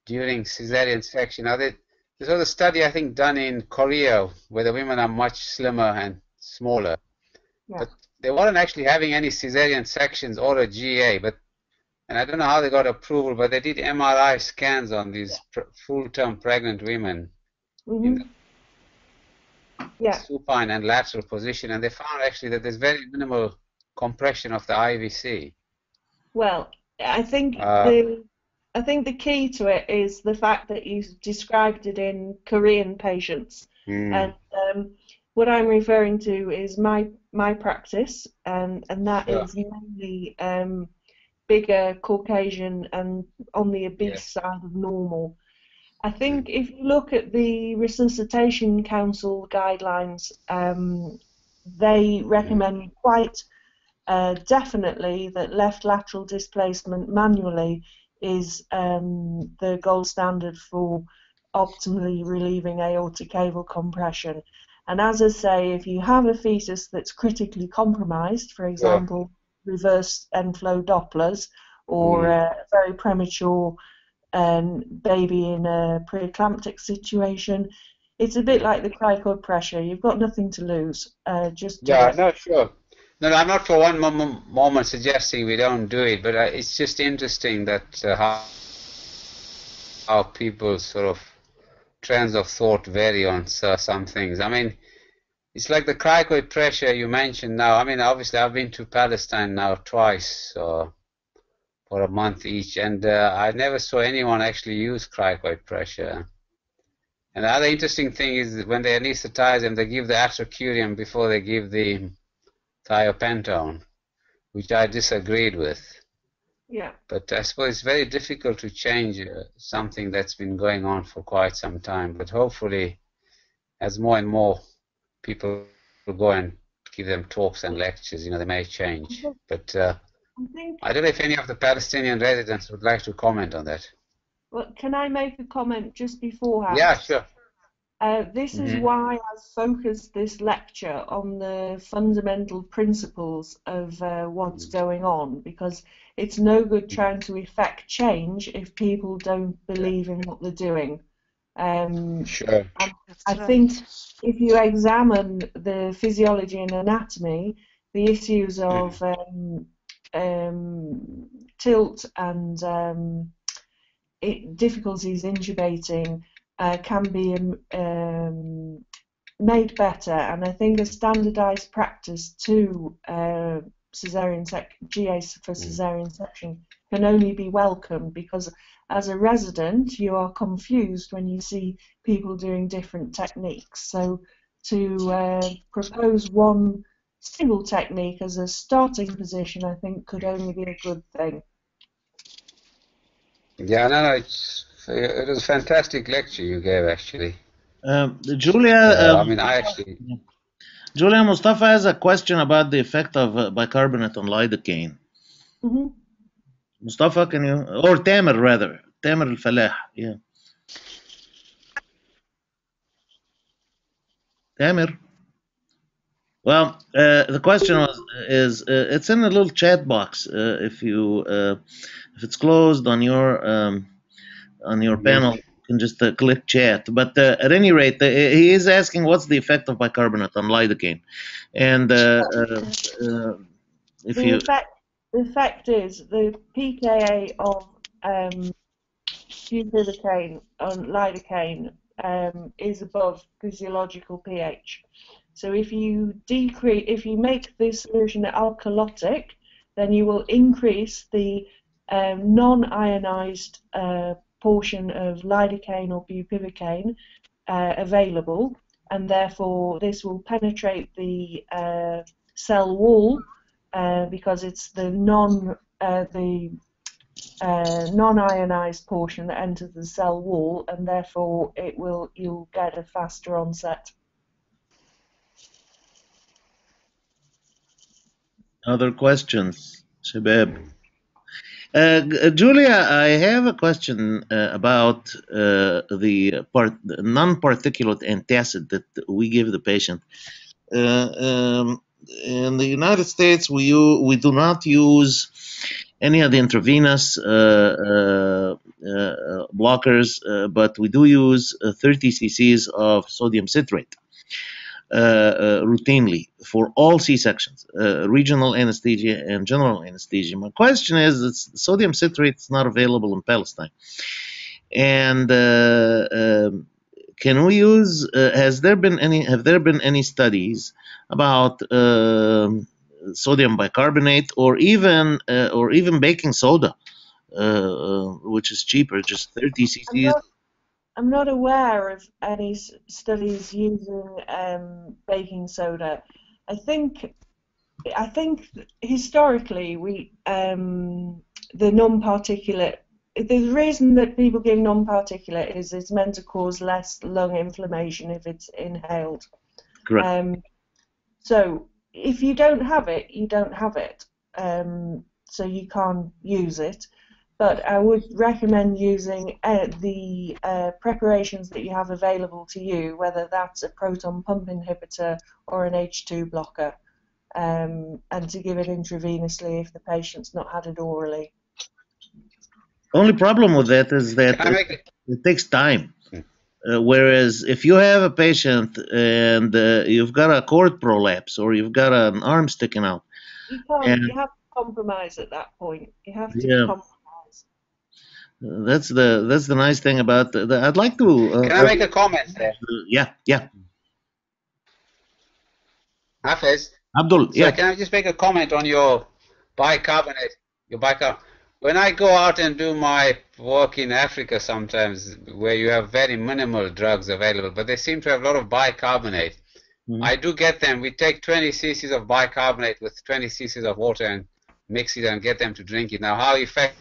during cesarean section. Now, this was a study, I think, done in Korea, where the women are much slimmer and smaller. But they weren't actually having any cesarean sections or a GA. And I don't know how they got approval, but they did MRI scans on these full-term pregnant women in the supine and lateral position, and they found actually that there's very minimal compression of the IVC. Well, I think the key to it is the fact that you described it in Korean patients, and what I'm referring to is my practice, and that is mainly bigger Caucasian and on the obese side of normal. I think if you look at the Resuscitation Council guidelines, they recommend quite definitely that left lateral displacement manually is the gold standard for optimally relieving aortic caval compression. And as I say, if you have a fetus that's critically compromised, for example, reverse end flow Dopplers, or a very premature baby in a preeclamptic situation. It's a bit like the cricoid pressure. You've got nothing to lose. Just do it. No, sure. No, I'm not for one moment suggesting we don't do it, but it's just interesting that how people's sort of trends of thought vary on some things. I mean, it's like the cricoid pressure you mentioned now. I mean, obviously, I've been to Palestine now twice for a month each, and I never saw anyone actually use cricoid pressure. And the other interesting thing is when they anesthetize them, they give the atracurium before they give the thiopentone, which I disagreed with. Yeah. But I suppose it's very difficult to change something that's been going on for quite some time. But hopefully, as more and more people go and give them talks and lectures, they may change. But I don't know if any of the Palestinian residents would like to comment on that. Well, can I make a comment just beforehand? Yeah, sure. This is why I've focused this lecture on the fundamental principles of what's going on, because it's no good trying to effect change if people don't believe in what they're doing. Sure. I think if you examine the physiology and anatomy, the issues of tilt and difficulties intubating can be made better, and I think a standardised practice to GA for caesarean section can only be welcomed, because as a resident you are confused when you see people doing different techniques. So to propose one single technique as a starting position, I think, could only be a good thing. Yeah, no, it was a fantastic lecture you gave, actually. Julia, I mean, Julia, Mustafa has a question about the effect of bicarbonate on lidocaine. Mustafa, can you, or Tamer rather, Tamer al-Falah, yeah. Tamer. Well, the question is it's in a little chat box. If it's closed on your panel, you can just click chat. But at any rate, he is asking what's the effect of bicarbonate on lidocaine, and the effect is the pKa of bupivacaine on lidocaine is above physiological pH. So if you make this solution alkalotic, then you will increase the non-ionized portion of lidocaine or bupivacaine available, and therefore this will penetrate the cell wall because it's the non-ionized portion that enters the cell wall, and therefore you'll get a faster onset. Other questions, Shabab? Julia, I have a question about the non-particulate antacid that we give the patient. In the United States, we do not use any of the intravenous blockers, but we do use 30 cc's of sodium citrate routinely for all C-sections, regional anesthesia and general anesthesia. My question is, sodium citrate is not available in Palestine, and can we use? Have there been any studies about sodium bicarbonate or even baking soda, which is cheaper, just 30 cc's? I'm not aware of any studies using baking soda. I think historically the non-particulate. The reason that people give non-particulate is it's meant to cause less lung inflammation if it's inhaled. Correct. So if you don't have it, you don't have it. So you can't use it. But I would recommend using the preparations that you have available to you, whether that's a proton pump inhibitor or an H2 blocker, and to give it intravenously if the patient's not had it orally. Only problem with that is that it takes time. Whereas if you have a patient and you've got a cord prolapse or you've got an arm sticking out, you can't. You have to compromise at that point. You have to compromise. That's the nice thing about I'd like to. Can I make a comment there? Yeah. Hafez? Abdul, So can I just make a comment on your bicarbonate? When I go out and do my work in Africa sometimes, where you have very minimal drugs available, but they seem to have a lot of bicarbonate. I do get them. We take 20 cc's of bicarbonate with 20 cc's of water and mix it and get them to drink it. Now, how effective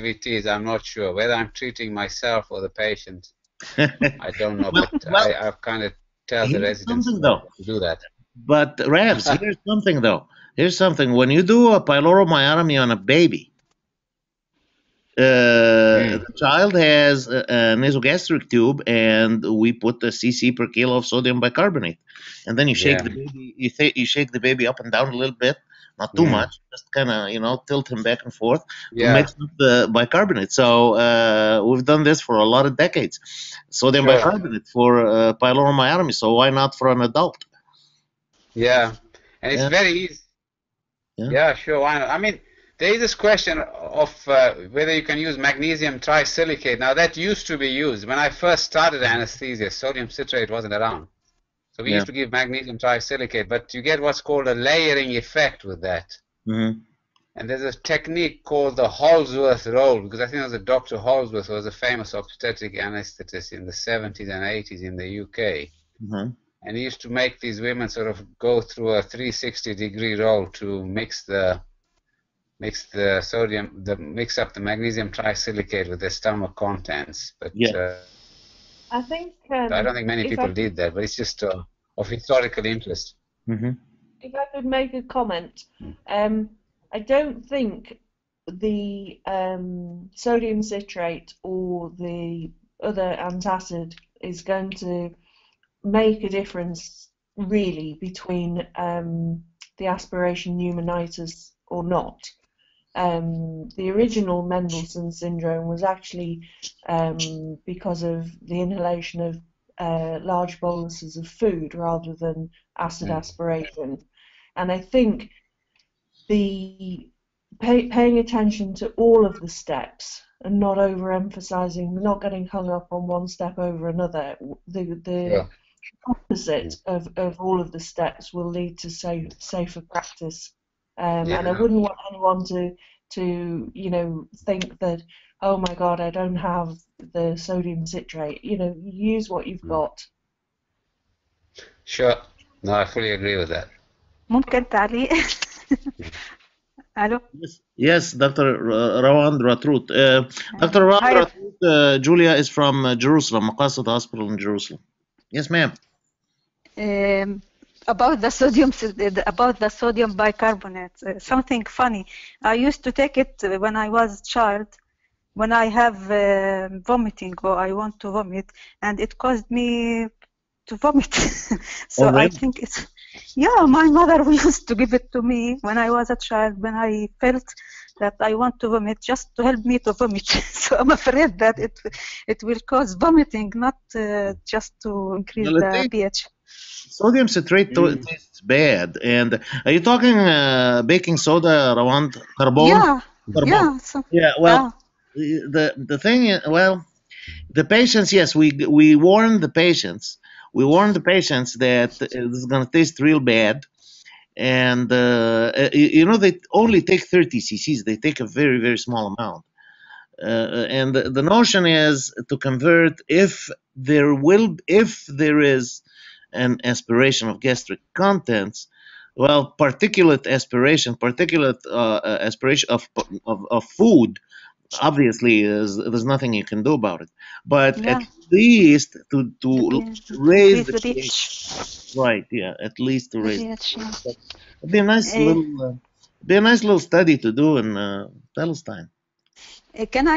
it is, I'm not sure. Whether I'm treating myself or the patient, I don't know. But I've kind of tell the residents to do that. But Ravs, here's something though. Here's something. When you do a pyloromyotomy on a baby, the child has a nasogastric tube, and we put a cc per kilo of sodium bicarbonate, and then you shake the baby. You shake the baby up and down a little bit, not too much, just kind of tilt him back and forth to mix up the bicarbonate. So we've done this for a lot of decades. Sodium bicarbonate for pyloromyotomy. So why not for an adult? Yeah, and it's very easy. Yeah, sure. Why not? I mean, there is this question of whether you can use magnesium trisilicate. Now, that used to be used. When I first started anesthesia, sodium citrate wasn't around. So we used to give magnesium trisilicate, but you get what's called a layering effect with that. And there's a technique called the Holsworth roll, because I think it was a Dr. Holsworth who was a famous obstetric anesthetist in the 70s and 80s in the UK. And he used to make these women sort of go through a 360-degree roll to mix up the magnesium trisilicate with the stomach contents. But I think I don't think many people did that, but it's just of historical interest. If I could make a comment, I don't think the sodium citrate or the other antacid is going to make a difference really between the aspiration pneumonitis or not. The original Mendelssohn syndrome was actually because of the inhalation of large boluses of food rather than acid aspiration. And I think the paying attention to all of the steps and not overemphasizing, not getting hung up on one step over another, the opposite of all of the steps will lead to safer practice. And I wouldn't want anyone to think that, oh my God, I don't have the sodium citrate. Use what you've got. Sure. No, I fully agree with that. ممكن تعليق؟ Hello? Yes, Dr. Rawand Ratrout. Dr. Rawand Ratrout, Julia is from Jerusalem, Maqasid Hospital in Jerusalem. Yes, ma'am. About the sodium bicarbonate, something funny. I used to take it when I was a child, when I have vomiting or I want to vomit, and it caused me to vomit. So I think it's, my mother used to give it to me when I was a child, when I felt that I want to vomit, just to help me to vomit. So I'm afraid that it will cause vomiting, not just to increase the pH. Sodium citrate tastes bad. And are you talking baking soda, Rawand? Carbon? Well, the thing is, the patients, yes, we warn the patients. We warn the patients that this is going to taste real bad. And, they only take 30 cc's. They take a very, very small amount. And the notion is to convert if there is an aspiration of gastric contents, particulate aspiration of food, obviously there's nothing you can do about it. But at least to raise the pH. Right, at least to raise it. It'd be a nice little study to do in Palestine. Can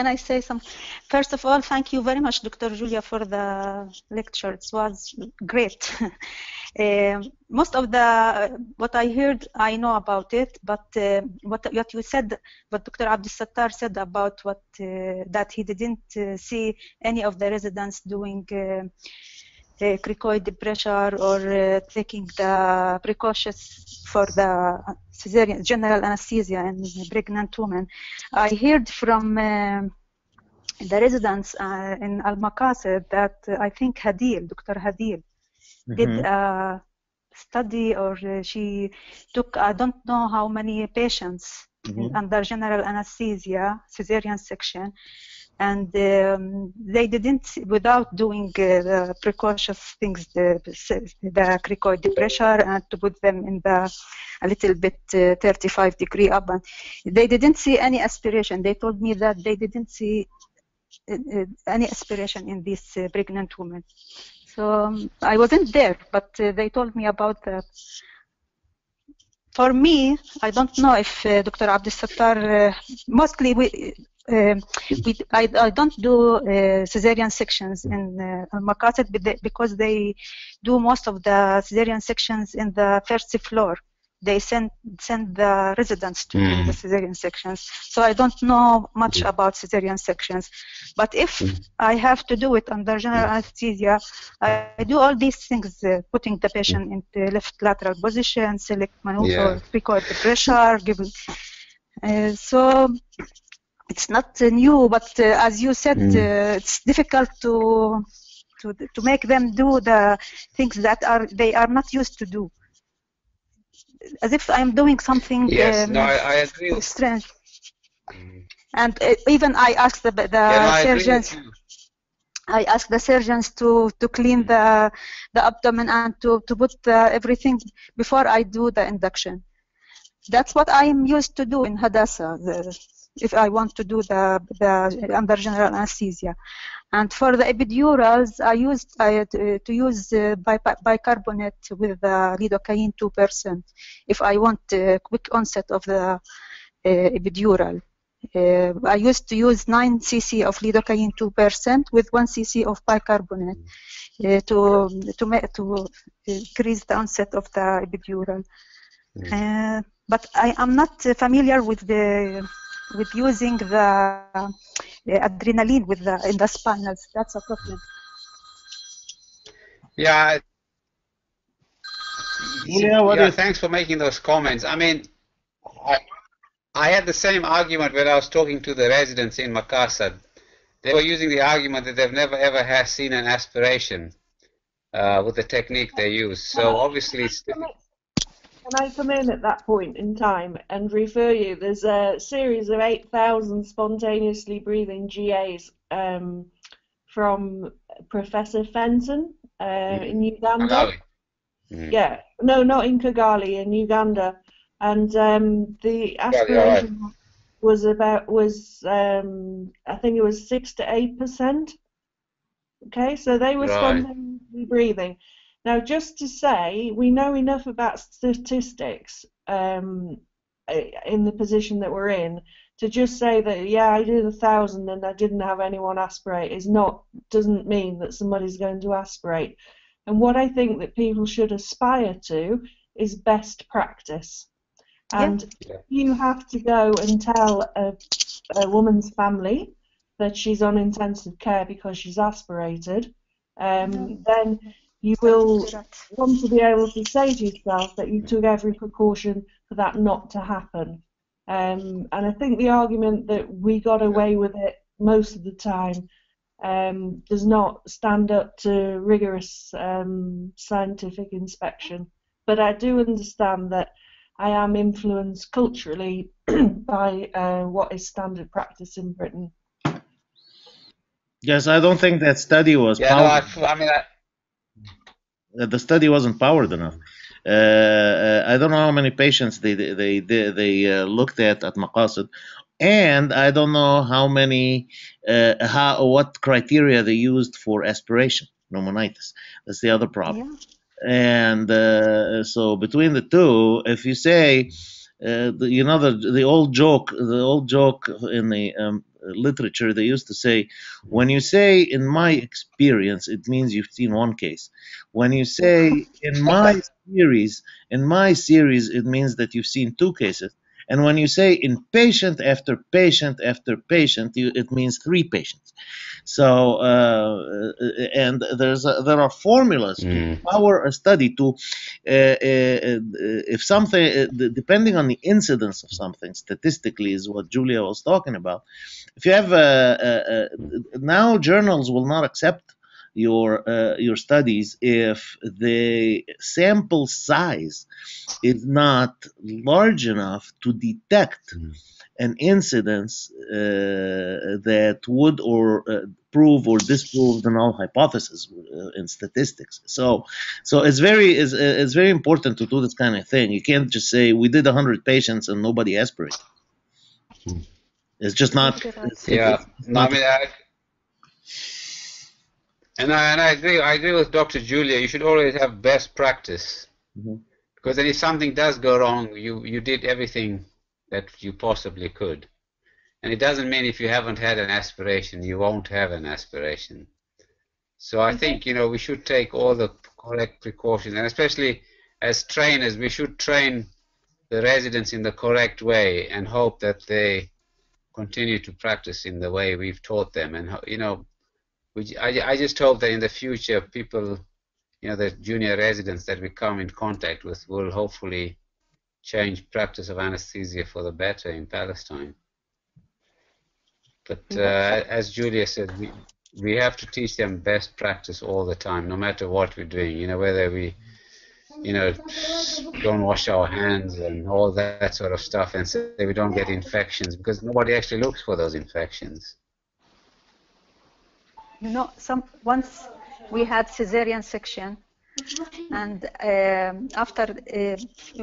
I say something? First of all, thank you very much, Dr. Julia, for the lecture. It was great. Most of the what I heard, I know about it, but what you said, what Dr. Abdel-Sattar said about what that he didn't see any of the residents doing cricoid pressure or taking the precautions for the cesarean general anesthesia in pregnant women. I heard from the residents in Al-Maqasid that I think Dr. Hadil, did a study, or she took, I don't know how many patients under general anesthesia, cesarean section, and they didn't, without doing the precautious things, the cricoid pressure, and to put them in the a little bit 35 degree up, and they didn't see any aspiration. They told me that they didn't see any aspiration in these pregnant women. So I wasn't there, but they told me about that. For me, I don't know if Dr. Abdel-Sattar, mostly I don't do cesarean sections in Al-Maqasid because they do most of the cesarean sections in the first floor. They send the residents to do the cesarean sections. So I don't know much about cesarean sections. But if I have to do it under general anesthesia, I do all these things, putting the patient in the left lateral position, select maneuver, record the pressure, giving. So it's not new, but as you said, it's difficult to make them do the things that they are not used to do. As if I'm doing something I agree. strange. And even I asked the surgeons. I asked the surgeons to clean the abdomen and to put everything before I do the induction. That's what I'm used to do in Hadassah. If I want to do the under general anesthesia. And for the epidurals, I used to use bicarbonate with lidocaine 2% if I want a quick onset of the epidural. I used to use 9 cc of lidocaine 2% with 1 cc of bicarbonate to increase the onset of the epidural. But I am not familiar with using the adrenaline in the spinals. That's a problem. Yeah. Thanks for making those comments. I mean, I had the same argument when I was talking to the residents in Maqasid. They were using the argument that they've never ever seen an aspiration with the technique they use. So obviously, can I come in at that point in time and refer you? There's a series of 8,000 spontaneously breathing GAs from Professor Fenton in Uganda. Yeah, no, not in Kigali, in Uganda. And the aspiration was I think it was 6 to 8%. Okay, so they were spontaneously breathing. Now, just to say, we know enough about statistics in the position that we're in to just say that, yeah, I did 1,000 and I didn't have anyone aspirate doesn't mean that somebody's going to aspirate. And what I think that people should aspire to is best practice. And you have to go and tell a woman's family that she's on intensive care because she's aspirated, then you will want to be able to say to yourself that you took every precaution for that not to happen. And I think the argument that we got away with it most of the time does not stand up to rigorous scientific inspection. But I do understand that I am influenced culturally by what is standard practice in Britain. Yes, I don't think that study was powered. The study wasn't powered enough. I don't know how many patients they looked at Maqasid, and I don't know how many what criteria they used for aspiration pneumonitis. That's the other problem. And so between the two, if you say the old joke in the literature, they used to say, when you say in my experience, it means you've seen one case. When you say in my series, it means that you've seen two cases. And when you say in patient after patient after patient, it means three patients. So, and there are formulas to power a study to, if something, depending on the incidence of something, statistically is what Julia was talking about. If you have, now journals will not accept your studies if the sample size is not large enough to detect an incidence that would prove or disprove the null hypothesis in statistics. So it's very important to do this kind of thing. You can't just say we did 100 patients and nobody aspirated. It's just not. I agree with Dr. Julia. You should always have best practice, because then if something does go wrong, you did everything that you possibly could. And it doesn't mean if you haven't had an aspiration, you won't have an aspiration. So I think, we should take all the correct precautions, and especially as trainers, we should train the residents in the correct way and hope that they continue to practice in the way we've taught them. And, I just hope that in the future, people, the junior residents that we come in contact with will hopefully change practice of anesthesia for the better in Palestine. But as Julia said, we have to teach them best practice all the time, no matter what we're doing. Whether we, don't wash our hands and all that sort of stuff, and say we don't get infections, because nobody actually looks for those infections. Once we had cesarean section, and after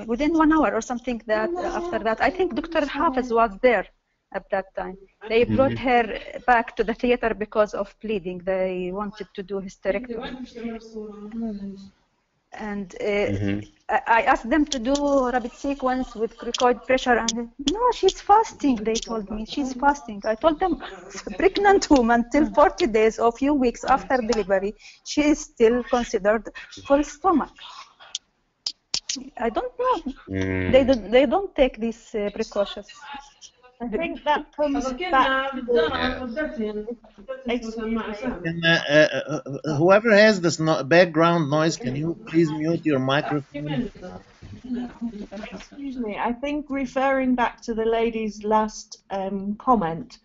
within 1 hour or something, after that, I think Dr. Hafiz was there at that time. They brought her back to the theater because of bleeding. They wanted to do hysterectomy. And I asked them to do rapid sequence with cricoid pressure, and no, she's fasting, they told me. She's fasting. I told them, pregnant woman till 40 days or few weeks after delivery, she is still considered full stomach. I don't know. They don't take these precautions. I think that comes back to whoever has this background noise, can you please mute your microphone? Excuse me. I think referring back to the lady's last comment,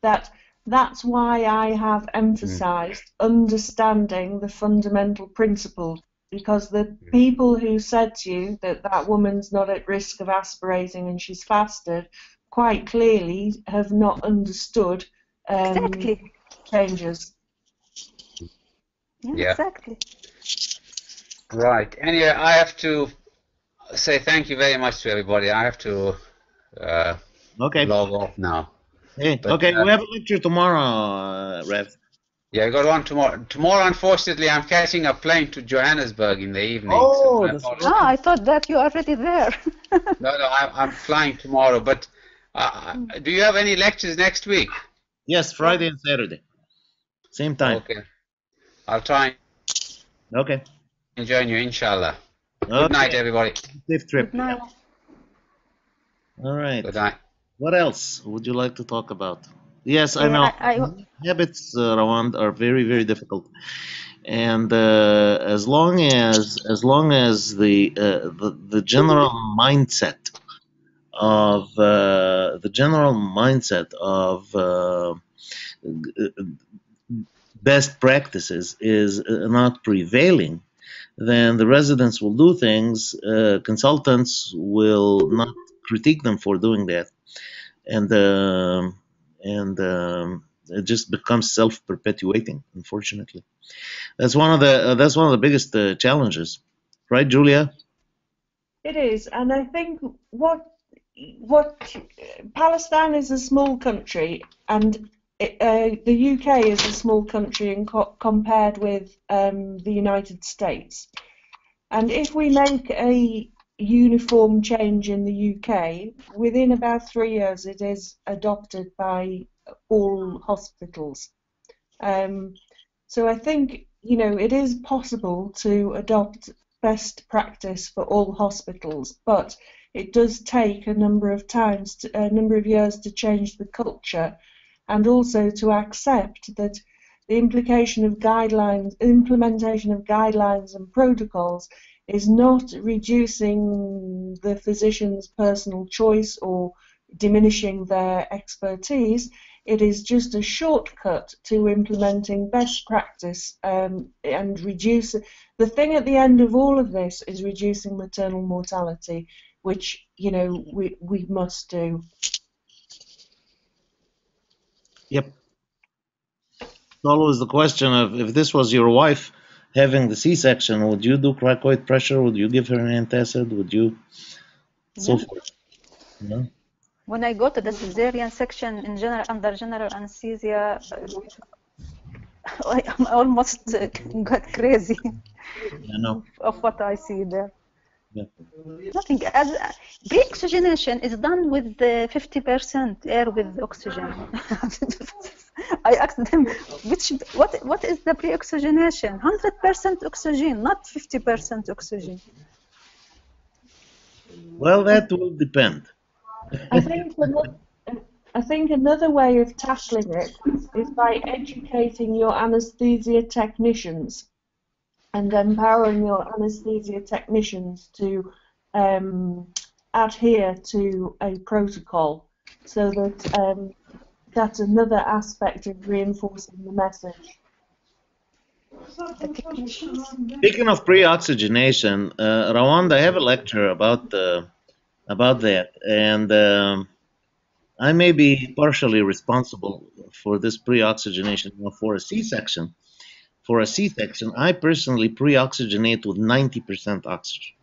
that's why I have emphasized understanding the fundamental principles, because the people who said to you that woman's not at risk of aspirating and she's fasted quite clearly have not understood exactly changes. Yeah, exactly. Right. Anyway, I have to say thank you very much to everybody. I have to log off now. Hey, okay, we have a lecture tomorrow, Rev. Yeah, we got one tomorrow. Tomorrow, unfortunately, I'm catching a plane to Johannesburg in the evening. Oh, I thought that you are already there. No, I'm flying tomorrow. But do you have any lectures next week? Yes, Friday and Saturday. Same time. Okay. I'll try and join you, inshallah. Good night, everybody. Safe trip. Good night. All right. Good night. What else would you like to talk about? Yes, I know. Habits, Rawand, are very, very difficult. And as long as the general mindset of best practices is not prevailing, then the residents will do things. Consultants will not critique them for doing that, and it just becomes self-perpetuating. Unfortunately, that's one of the biggest challenges, right, Julia? It is, and I think what Palestine is a small country, and the UK is a small country compared with the United States. And if we make a uniform change in the UK, within about 3 years it is adopted by all hospitals. So I think, it is possible to adopt best practice for all hospitals, but it does take a number of years to change the culture, and also to accept that the implementation of guidelines and protocols is not reducing the physician's personal choice or diminishing their expertise. It is just a shortcut to implementing best practice, and reduce. The thing at the end of all of this is reducing maternal mortality, which we must do. Yep. It's always the question of, if this was your wife having the C-section, would you do cricoid pressure? Would you give her an antacid? Would you? So forth. Yeah. When I go to the cesarean section under general anesthesia, I almost got crazy of what I see there. Yeah. Nothing. Pre-oxygenation is done with 50% air with oxygen. I asked them, what is the pre-oxygenation? 100% oxygen, not 50% oxygen. Well, that will depend. I think another way of tackling it is by educating your anesthesia technicians and empowering your anesthesia technicians to adhere to a protocol, so that that's another aspect of reinforcing the message. Speaking of pre-oxygenation, Rawand, I have a lecture about that, and I may be partially responsible for this pre-oxygenation. For a C-section, I personally pre-oxygenate with 90% oxygen,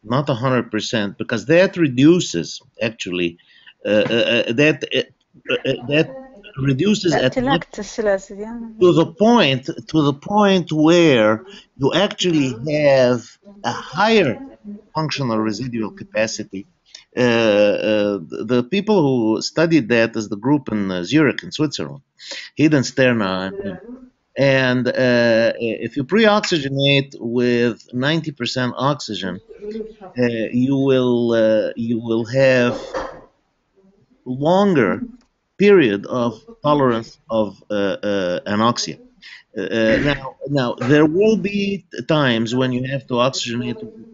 not 100%, because that reduces actually that reduces to the point where you actually have a higher functional residual capacity. The people who studied that is the group in Zurich in Switzerland, Hidden Sterna, and if you pre-oxygenate with 90% oxygen, you will have longer period of tolerance of anoxia. Now there will be times when you have to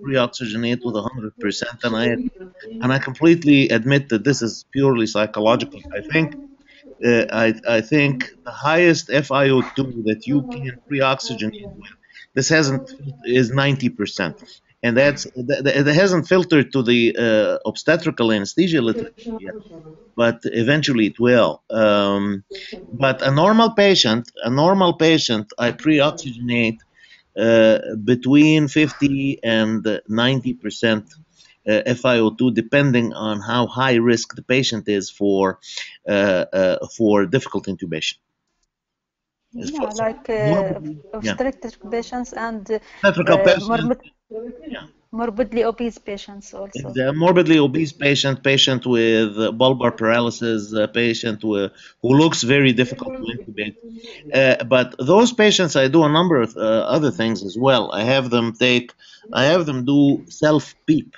pre-oxygenate with 100%, and I completely admit that this is purely psychological. I think the highest FiO2 that you can pre-oxygenate with, is 90%, and that hasn't filtered to the obstetrical anesthesia literature yet, but eventually it will. But a normal patient, I pre-oxygenate between 50 and 90% FiO2, depending on how high risk the patient is for difficult intubation. Yeah, like obstetric patients and morbidly obese patients also. The morbidly obese patient with bulbar paralysis, patient who looks very difficult to intubate. But those patients, I do a number of other things as well. I have them do self-PEEP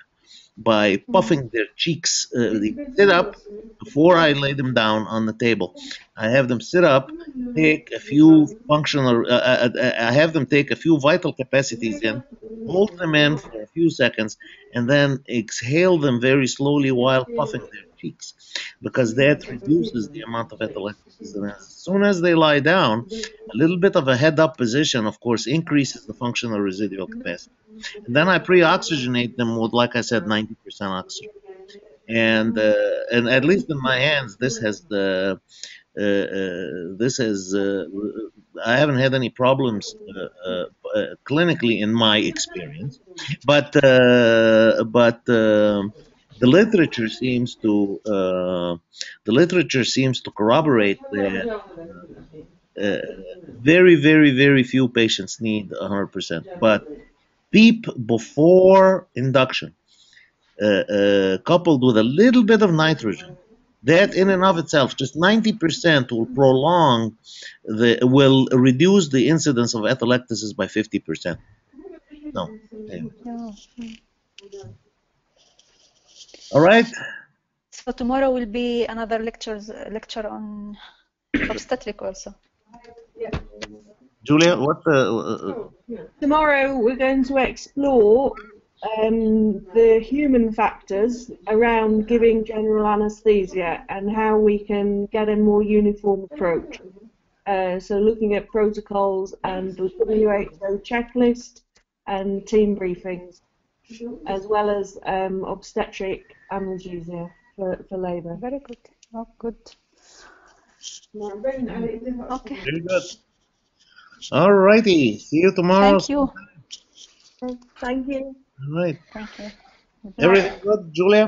by puffing their cheeks. They sit up before I lay them down on the table. I have them sit up, take a few I have them take a few vital capacities in, hold them in for a few seconds, and then exhale them very slowly while puffing their cheeks, because that reduces the amount of atelectasis. And as soon as they lie down, a little bit of a head-up position, of course, increases the functional residual capacity. And then I pre-oxygenate them with, like I said, 90% oxygen. And at least in my hands, I haven't had any problems clinically in my experience, but the literature seems to corroborate that very, very, very few patients need 100%. But PEEP before induction, coupled with a little bit of nitrogen, That in and of itself, just 90% will prolong will reduce the incidence of atelectasis by 50%. No. Yeah. No. All right. So tomorrow will be another lecture on obstetric also. Julia, what Tomorrow we're going to explore the human factors around giving general anaesthesia and how we can get a more uniform approach. So looking at protocols and the WHO checklist and team briefings, as well as obstetric analgesia for labour. Very good. Oh, good. Okay. very good. All righty. See you tomorrow. Thank you. Thank you. All right. Thank you. Everything good, Julia?